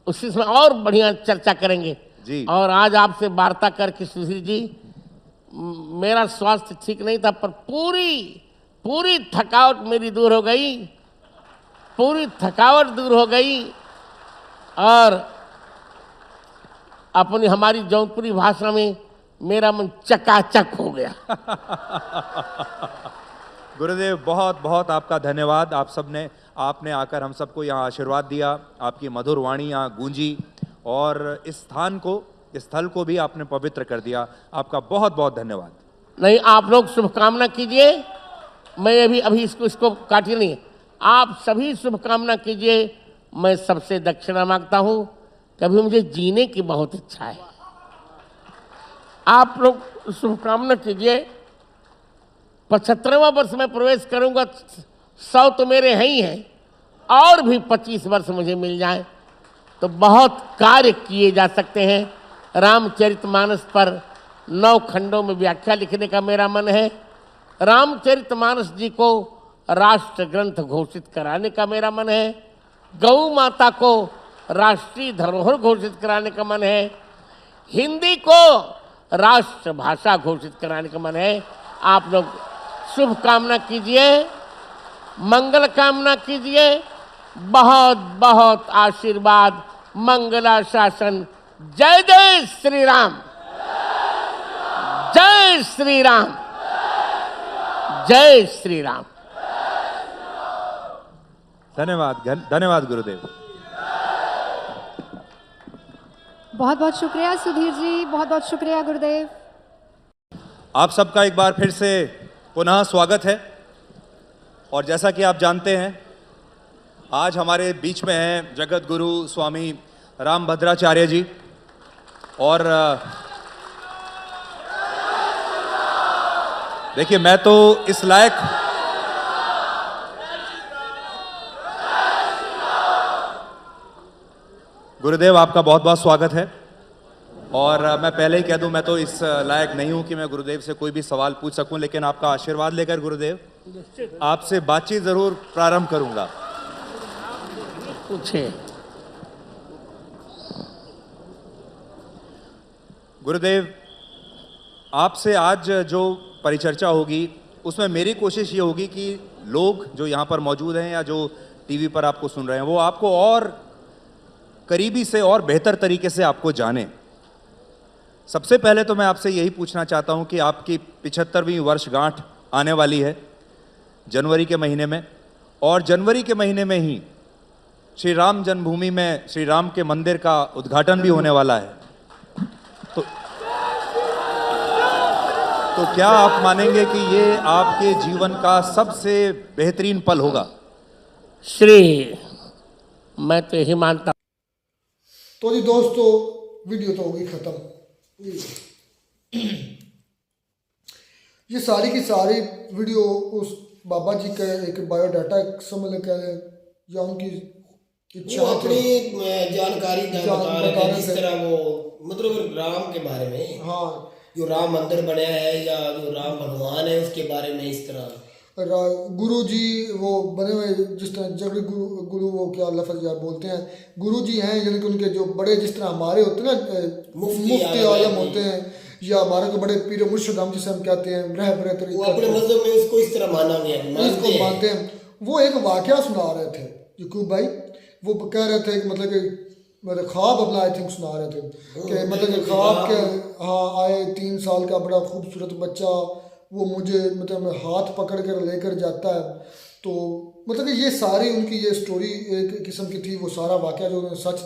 उसी समय और बढ़िया चर्चा करेंगे
जी।
और आज आपसे वार्ता करके सुधीर जी, मेरा स्वास्थ्य ठीक नहीं था, पर पूरी थकावट मेरी दूर हो गई, पूरी थकावट दूर हो गई और अपनी हमारी जौनपुरी भाषा में मेरा मन चकाचक हो गया।
गुरुदेव, बहुत बहुत आपका धन्यवाद। आप सबने, आपने आकर हम सबको यहाँ आशीर्वाद दिया, आपकी मधुर वाणी यहाँ गूंजी और इस स्थान को, इस स्थल को भी आपने पवित्र कर दिया। आपका बहुत बहुत धन्यवाद।
नहीं, आप लोग शुभकामना कीजिए, मैं अभी इसको काटिए नहीं, आप सभी शुभकामना कीजिए। मैं सबसे दक्षिणा मांगता हूँ, कभी मुझे जीने की बहुत इच्छा है, आप लोग शुभकामना कीजिए। 75वां वर्ष में प्रवेश करूंगा, 100 तो मेरे हैं ही हैं, और भी 25 वर्ष मुझे मिल जाए तो बहुत कार्य किए जा सकते हैं। रामचरितमानस पर 9 खंडों में व्याख्या लिखने का मेरा मन है। रामचरितमानस जी को राष्ट्र ग्रंथ घोषित कराने का मेरा मन है। गौ माता को राष्ट्रीय धरोहर घोषित कराने का मन है। हिंदी को राष्ट्र भाषा घोषित कराने का मन है। आप लोग शुभ कामना कीजिए, मंगल कामना कीजिए, बहुत बहुत आशीर्वाद, मंगला शासन। जय जय श्री राम, जय श्री राम। जय श्री राम।
धन्यवाद गुरुदेव।
बहुत बहुत शुक्रिया सुधीर जी, बहुत बहुत शुक्रिया गुरुदेव।
आप सबका एक बार फिर से पुनः स्वागत है। और जैसा कि आप जानते हैं, आज हमारे बीच में हैं जगत गुरु स्वामी रामभद्राचार्य जी। और देखिए, मैं तो इस लायक गुरुदेव, आपका बहुत बहुत स्वागत है। और मैं पहले ही कह दूं, मैं तो इस लायक नहीं हूं कि मैं गुरुदेव से कोई भी सवाल पूछ सकूं, लेकिन आपका आशीर्वाद लेकर गुरुदेव आपसे बातचीत जरूर प्रारंभ करूंगा।
पूछे।
गुरुदेव, आपसे आज जो परिचर्चा होगी उसमें मेरी कोशिश ये होगी कि लोग जो यहाँ पर मौजूद हैं या जो टीवी पर आपको सुन रहे हैं, वो आपको और करीबी से और बेहतर तरीके से आपको जाने। सबसे पहले तो मैं आपसे यही पूछना चाहता हूँ कि आपकी 75वीं वर्षगांठ आने वाली है जनवरी के महीने में, और जनवरी के महीने में ही श्री राम जन्मभूमि में श्री राम के मंदिर का उद्घाटन भी होने वाला है। तो क्या आप मानेंगे कि ये आपके जीवन का सबसे बेहतरीन पल होगा?
मैं तो यही मानता।
तो जी दोस्तों, वीडियो तो होगी ख़त्म। ये सारी की सारी वीडियो उस बाबा जी का एक बायोडाटा समझ लें या उनकी इच्छा,
अपनी जानकारी बता रहे थे, जिस तरह वो मतलब राम के बारे में,
हाँ,
जो राम मंदिर बनाया है या जो राम भगवान है उसके बारे में। इस तरह
गुरु जी वो बने हुए, जिस तरह जगत गुरु वो क्या लफ्ज़ यार बोलते हैं, गुरु जी हैं, यानी कि उनके जो बड़े जिस तरह हमारे होते हैं ना मुफ्ती आलम होते हैं, या हमारे को बड़े पीर मुर्शिद हम जिसे हम कहते हैं, रहबर तरीका,
वो अपने मज़हब में उसको इस तरह माना गया,
इसको मानते हैं। वो एक वाकया सुना रहे थे यकूब भाई, वो कह रहे थे कि मतलब कि मतलब ख्वाब अपना आई थिंक सुना रहे थे कि मतलब कि ख्वाब के हाँ आए 3 साल का बड़ा खूबसूरत बच्चा, वो मुझे मतलब हाथ पकड़ कर लेकर जाता है। तो मतलब कि ये सारी उनकी ये स्टोरी एक किस्म की थी, वो सारा वाकया जो सच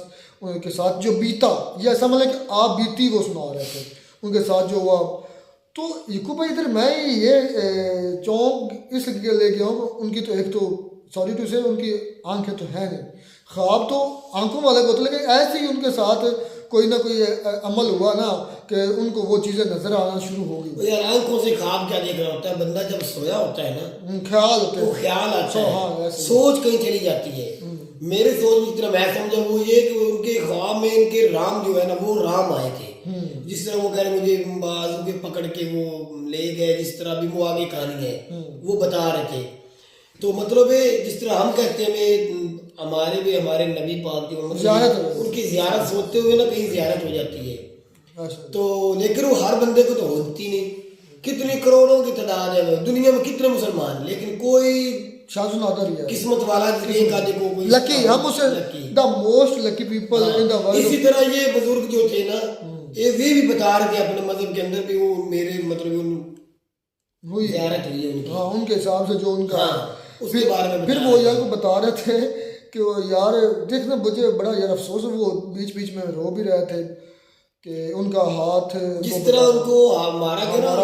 उनके साथ जो बीता, ये ऐसा मतलब कि आप बीती वो सुना रहे थे उनके साथ जो हुआ। तो यकूब भाई इधर मैं ये चौंक इसलिए ले गया हूँ, उनकी तो एक तो सॉरी टू से उनकी आंखें तो है नहीं, ख्वाब तो आंखों वाले को, लेकिन ऐसे ही उनके साथ कोई ना कोई अमल हुआ ना कि उनको वो चीज़ें नजर आना शुरू हो गई।
यार आंखों से ख्वाब क्या देख रहा होता है बंदा, जब सोया होता है ना
ख्याल होते
वो ख्याल आता है,
हाँ,
सोच कहीं चली जाती है। मेरे सोच में जितना मैं समझा वो ये कि उनके ख्वाब में इनके राम जो है ना वो राम आए थे, जिस तरह वो कह रहे मुझे बाजू के पकड़ के वो ले गए, जिस तरह भी वो आगे कहानी है वो बता रहे थे। तो मतलब जिस तरह हम कहते हैं हमारे भी हमारे नबी पाक की उनकी ज़ियारत सोचते हुए ना कहीं ज़ियारत हो जाती है। तो लेकिन वो हर बंदे को तो होती नहीं, कितनी करोड़ों की तादाद है दुनिया में, कितने मुसलमान, लेकिन कोई किस्मत वाला एक आदि को कोई
लकी, हम उसे the most lucky people in the world.
इसी तरह ये बुजुर्ग जो थे ना ये वे भी बता रहे थे अपने मजहब के अंदर भी वो मेरे मतलब
हुई
ज़ियारत हुई है उनकी,
हाँ उनके हिसाब से जो उनका
उसके बारे में
फिर वो यार को बता रहे थे कि वो यार देखना मुझे बड़ा यार अफसोस है, वो बीच बीच में रो भी रहे थे कि उनका हाथ
जिस तरह उनको मारा गया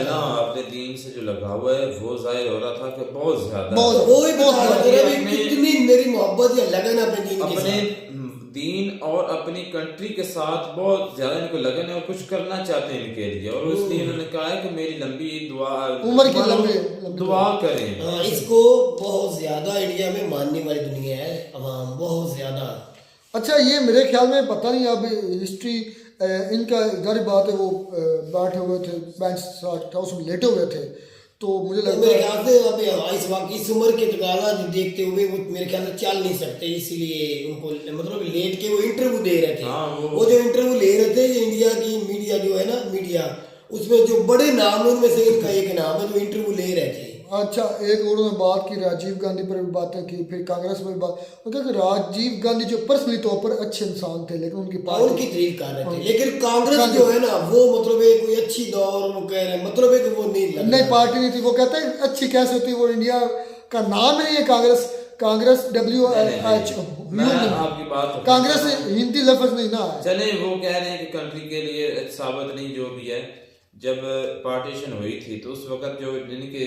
ना अपने दीन से जो लगा हुआ है वो जाहिर हो रहा था कि बहुत ज्यादा
वो ही बता रहे थे कितनी मेरी मोहब्बत या लगन अपने दीन
अपने दीन और अपनी कंट्री के साथ बहुत ज्यादा इनको लगन है और कुछ करना चाहते हैं इनके लिए, और इसलिए इन्होंने कहा है कि मेरी लंबी दुआ
उम्र की लंबी
दुआ करें।
इसको बहुत ज्यादा इंडिया में मानने वाली दुनिया है अवाम, बहुत ज्यादा।
अच्छा ये मेरे ख्याल में पता नहीं अब हिस्ट्री इनका जारी बात है, वो बैठे हुए थे बेंच हाउस में लेटे हुए थे, तो मुझे लगता
मेरे ख्याल से अब इस वक्त इस उम्र के तकाजा देखते हुए वो मेरे ख्याल से चल नहीं सकते, इसलिए उनको मतलब लेट के वो इंटरव्यू दे रहे थे। वो जो इंटरव्यू ले रहे थे इंडिया की मीडिया जो है ना मीडिया, उसमें जो बड़े नाम है उनमें से इनका एक नाम है जो इंटरव्यू ले रहे थे।
अच्छा, एक और उन्होंने बात की राजीव गांधी पर भी बातें की, फिर कांग्रेस में भी बात, उन्होंने कहा कि राजीव गांधी जो पर्सनली तौर पर अच्छे इंसान थे, लेकिन उनकी
और
पार्टी
उनकी तारीफ कर रहे थे, लेकिन कांग्रेस जो है ना वो मतलब है कोई अच्छी दौर वो कह रहे हैं, मतलब है कि वो नहीं लग
नई
रहा।
पार्टी नहीं थी। वो कहते हैं अच्छी कैसे होती है, वो इंडिया का नाम ही नहीं है कांग्रेस। कांग्रेस WHO
मैं आपकी बात
कांग्रेस हिंदी लफ्ज नहीं ना है।
चले, वो कह रहे हैं कि कंट्री के लिए साबित नहीं, जो भी है। जब पार्टीशन हुई थी तो उस वक्त जो जिनके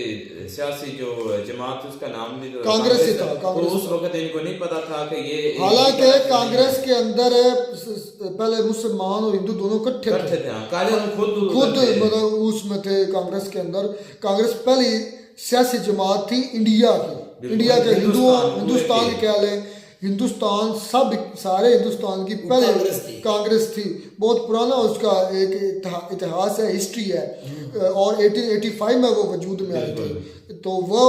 सियासी जो जमात थी उसका नाम भी तो
कांग्रेस ही था,
तो
कांग्रेस
उस वक्त इनको नहीं पता था कि ये
हालांकि कांग्रेस के अंदर पहले मुसलमान और हिंदू दोनों इकट्ठे थे।
हाँ, काले खुद
मतलब उसमें थे कांग्रेस के अंदर। कांग्रेस पहली सियासी जमात थी इंडिया की, इंडिया के हिंदुस्तान के कह लें, हिंदुस्तान सब सारे हिंदुस्तान की पहले कांग्रेस थी। बहुत पुराना उसका एक इतिहास है, हिस्ट्री है, और 1885 में वो वजूद में आई थी। तो वो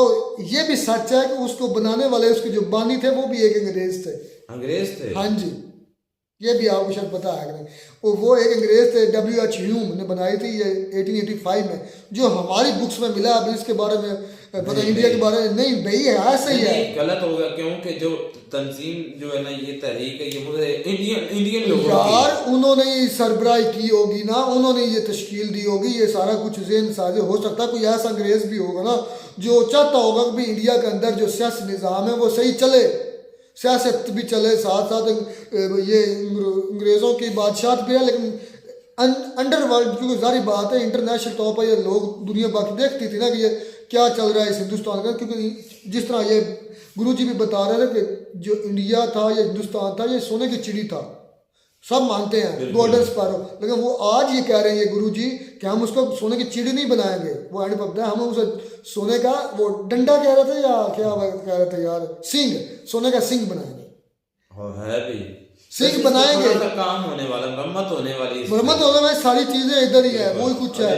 ये भी सच है कि उसको बनाने वाले, उसके जो बानी थे वो भी एक अंग्रेज थे। हाँ जी, ये भी आपको शायद पता है कि नहीं। वो एक अंग्रेज थे, W.H. ह्यूम ने बनाई थी ये 1885 में, जो हमारी बुक्स में मिला। अभी इसके बारे में पता इंडिया के बारे में नहीं भाई है, ऐसा ही है,
गलत हो गया, क्योंकि जो तंजीम जो है ना, ये तहरीक है, ये इंडियन लोगों
यार उन्होंने ये सरबराही की होगी ना, उन्होंने ये तश्कील दी होगी, ये सारा कुछ ज़हन साजे। हो सकता है कोई ऐसा अंग्रेज भी होगा ना जो चाहता होगा कि इंडिया के अंदर जो सियासी निज़ाम है वो सही चले, सियासत भी चले, साथ साथ ये अंग्रेज़ों की बादशाहत भी है, लेकिन अंडरवर्ल्ड, क्योंकि जारी बात है इंटरनेशनल तौर पर ये लोग दुनिया बाकी देखती थी ना कि ये क्या चल रहा है इस हिंदुस्तान का। क्योंकि जिस तरह ये गुरुजी भी बता रहे थे कि जो इंडिया था या हिंदुस्तान था, ये सोने की चिड़ी था, सब मानते हैं, गोल्डन स्पैरो। लेकिन वो आज ये कह रहे हैं ये गुरुजी कि हम उसको सोने की चिड़ी नहीं बनाएंगे, वो एंड पर हम उसे सोने का वो डंडा कह रहे थे या क्या कह रहे थे यार, सिंह, सोने का सिंह बनाएंगे,
है भी
सिंह बनाएंगे।
काम होने वाला, मरम्मत होने वाली,
मरम्मत होने वाली सारी चीजें इधर ही है, वही कुछ है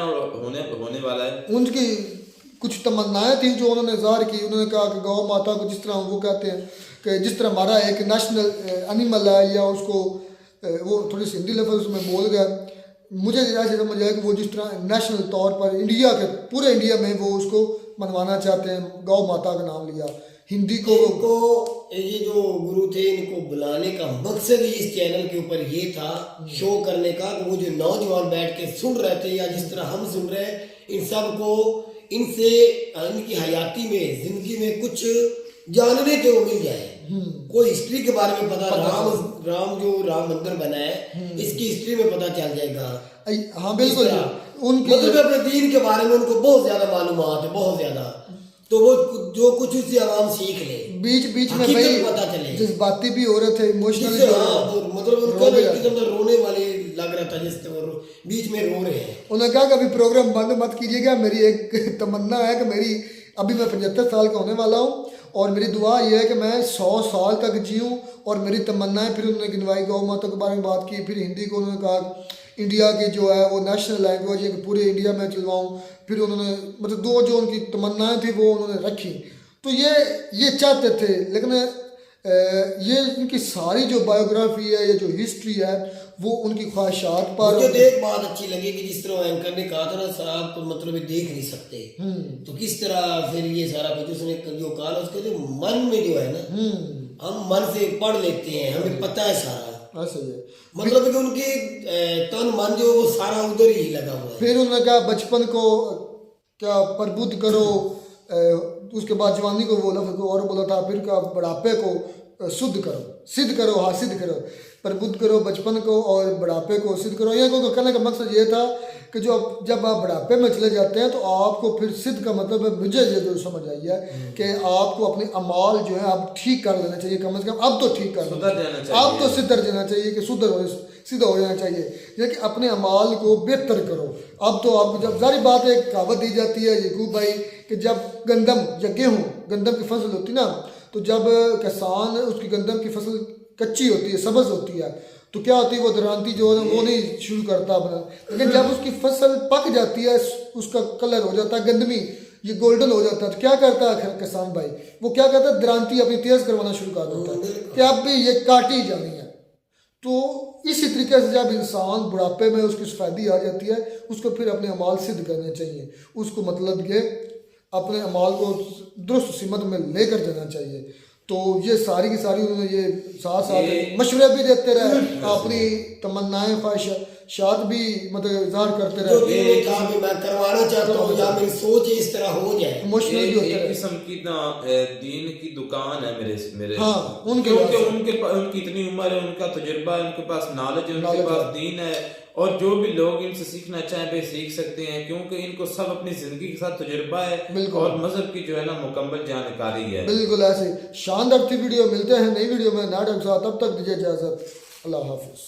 और होने वाला है।
उनकी कुछ तमन्नाएं थी जो उन्होंने ज़ाहिर की। उन्होंने कहा कि गौ माता को जिस तरह वो कहते हैं कि जिस तरह हमारा एक नेशनल एनिमल है, या उसको वो थोड़ी सी हिंदी लफ्ज़ उसमें बोल गया, मुझे ऐसे समझ आया कि वो जिस तरह नेशनल तौर पर इंडिया के पूरे इंडिया में वो उसको मनवाना चाहते हैं, गौ माता का नाम लिया। हिंदी को
ये जो गुरु थे इनको बुलाने का मकसद ही इस चैनल के ऊपर ये था, शो करने का कि वो जो नौजवान बैठ के सुन रहे थे या जिस तरह हम सुन रहे हैं, इन सब को इनसे इनकी हयाती में, जिंदगी में कुछ जानने को मिल जाए, कोई हिस्ट्री के बारे में पता, राम जो राम मंदिर बना है इसकी हिस्ट्री में पता चल जाएगा।
हाँ बिल्कुल,
उनकी मतलब अपने दीन के बारे में उनको बहुत ज्यादा मालूमात है, बहुत ज्यादा, तो वो जो कुछ उससे आवाम सीख ले,
बीच में भाई
पता चले,
जज्बाती भी हो रहे थे, इमोशनल,
मतलब उनका एक किस्म का रोने वाले लग रहा था, जिस तरह बीच में रो रहे हैं।
उन्होंने कहा कि अभी प्रोग्राम बंद मत कीजिएगा, मेरी एक तमन्ना है कि मेरी अभी मैं 75 साल का होने वाला हूँ और मेरी दुआ यह है कि मैं 100 साल तक जीऊँ, और मेरी तमन्नाएं फिर उन्होंने गिनवाई, गौ माता के बारे में बात की, फिर हिंदी को उन्होंने कहा इंडिया की जो है वो नेशनल लैंग्वेज है कि पूरे इंडिया में चलवाऊँ, फिर उन्होंने मतलब दो जो उनकी तमन्नाएं थी वो उन्होंने रखी। तो ये चाहते थे, लेकिन ये इनकी सारी जो बायोग्राफी है या जो हिस्ट्री है वो उनकी ख्वाहिशात पर।
मुझे तो एक बात अच्छी लगी कि जिस तरह एंकर ने कहा था ना साहब तो मतलब देख नहीं सकते, तो किस तरह फिर ये सारा कुछ उसने जो कहा उसके जो मन में जो है ना, हम मन से पढ़ लेते हैं, हमें पता है सारा,
सही है,
मतलब कि उनके तन मन जो वो सारा उधर ही लगा हुआ है।
फिर उन्होंने कहा बचपन को क्या प्रबुद्ध करो, उसके बाद जवानी को बोला, फिर और बोला था, फिर का बुढ़ापे को सिद्ध करो, हाँ सिद्ध करो, प्रबुद्ध करो बचपन को और बुढ़ापे को सिद्ध करो। ये को कहने का मकसद ये था कि जब आप बुढ़ापे में चले जाते हैं तो आपको फिर सिद्ध का मतलब है, मुझे ये जो समझ आई है कि आपको अपने अमाल जो है आप ठीक कर लेना चाहिए, कम से कम अब तो ठीक कर लेना चाहिए, अब तो सिद्ध जाना चाहिए कि सीधा हो जाना चाहिए, ये कि अपने अमाल को बेहतर करो। अब तो आपको जब सारी बात एक कहावत दी जाती है यकूब भाई कि जब गंदम या गेहूँ गंदम की फसल होती ना, तो जब किसान उसकी गंदम की फसल कच्ची होती है, सब्ज होती है, तो क्या होती है वो दरांती जो है वो नहीं शुरू करता अपना, लेकिन जब उसकी फसल पक जाती है उसका कलर हो जाता है गंदमी, ये गोल्डन हो जाता है, तो क्या करता है किसान भाई, वो क्या करता है दरांती अपनी तेज करवाना शुरू कर देता है कि अब भी ये काटी जानी है। तो इसी तरीके से जब इंसान बुढ़ापे में उसकी सफेदी आ जाती है उसको फिर अपने अमाल सिद्ध करने चाहिए, उसको मतलब ये अपने अमाल को दुरुस्त सिमत में लेकर जाना चाहिए। तो ये सारी की सारी उन्होंने ये साथ साथ मशवरे भी देते रहे, अपनी तमन्नाएं ख्वाहिशात भी मतलब इजहार करते
जो
रहे।
दिल में था कि मैं करवाना चाहता हूँ या मेरी सोच इस तरह हो जाए।
इमोशनल भी होते
एक
रहे।
किस्म की ना दीन की दुकान है मेरे
हाँ, उनके
क्योंकि
पास।
उनकी इतनी उम्र है, उनका तजुर्बा है, उनके पास नॉलेज है, उनके
Knowledge
पास
है।
दीन है, और जो भी लोग इनसे सीखना चाहें वे सीख सकते हैं, क्योंकि इनको सब अपनी जिंदगी के साथ तजुर्बा है
बिल्कुल।
और मजहब की जो है ना मुकम्मल जानकारी है।
बिल्कुल ऐसे शानदार थी वीडियो। मिलते हैं नई वीडियो में नए ढंग से, तब तक दीजिए इजाजत। अल्लाह हाफिज।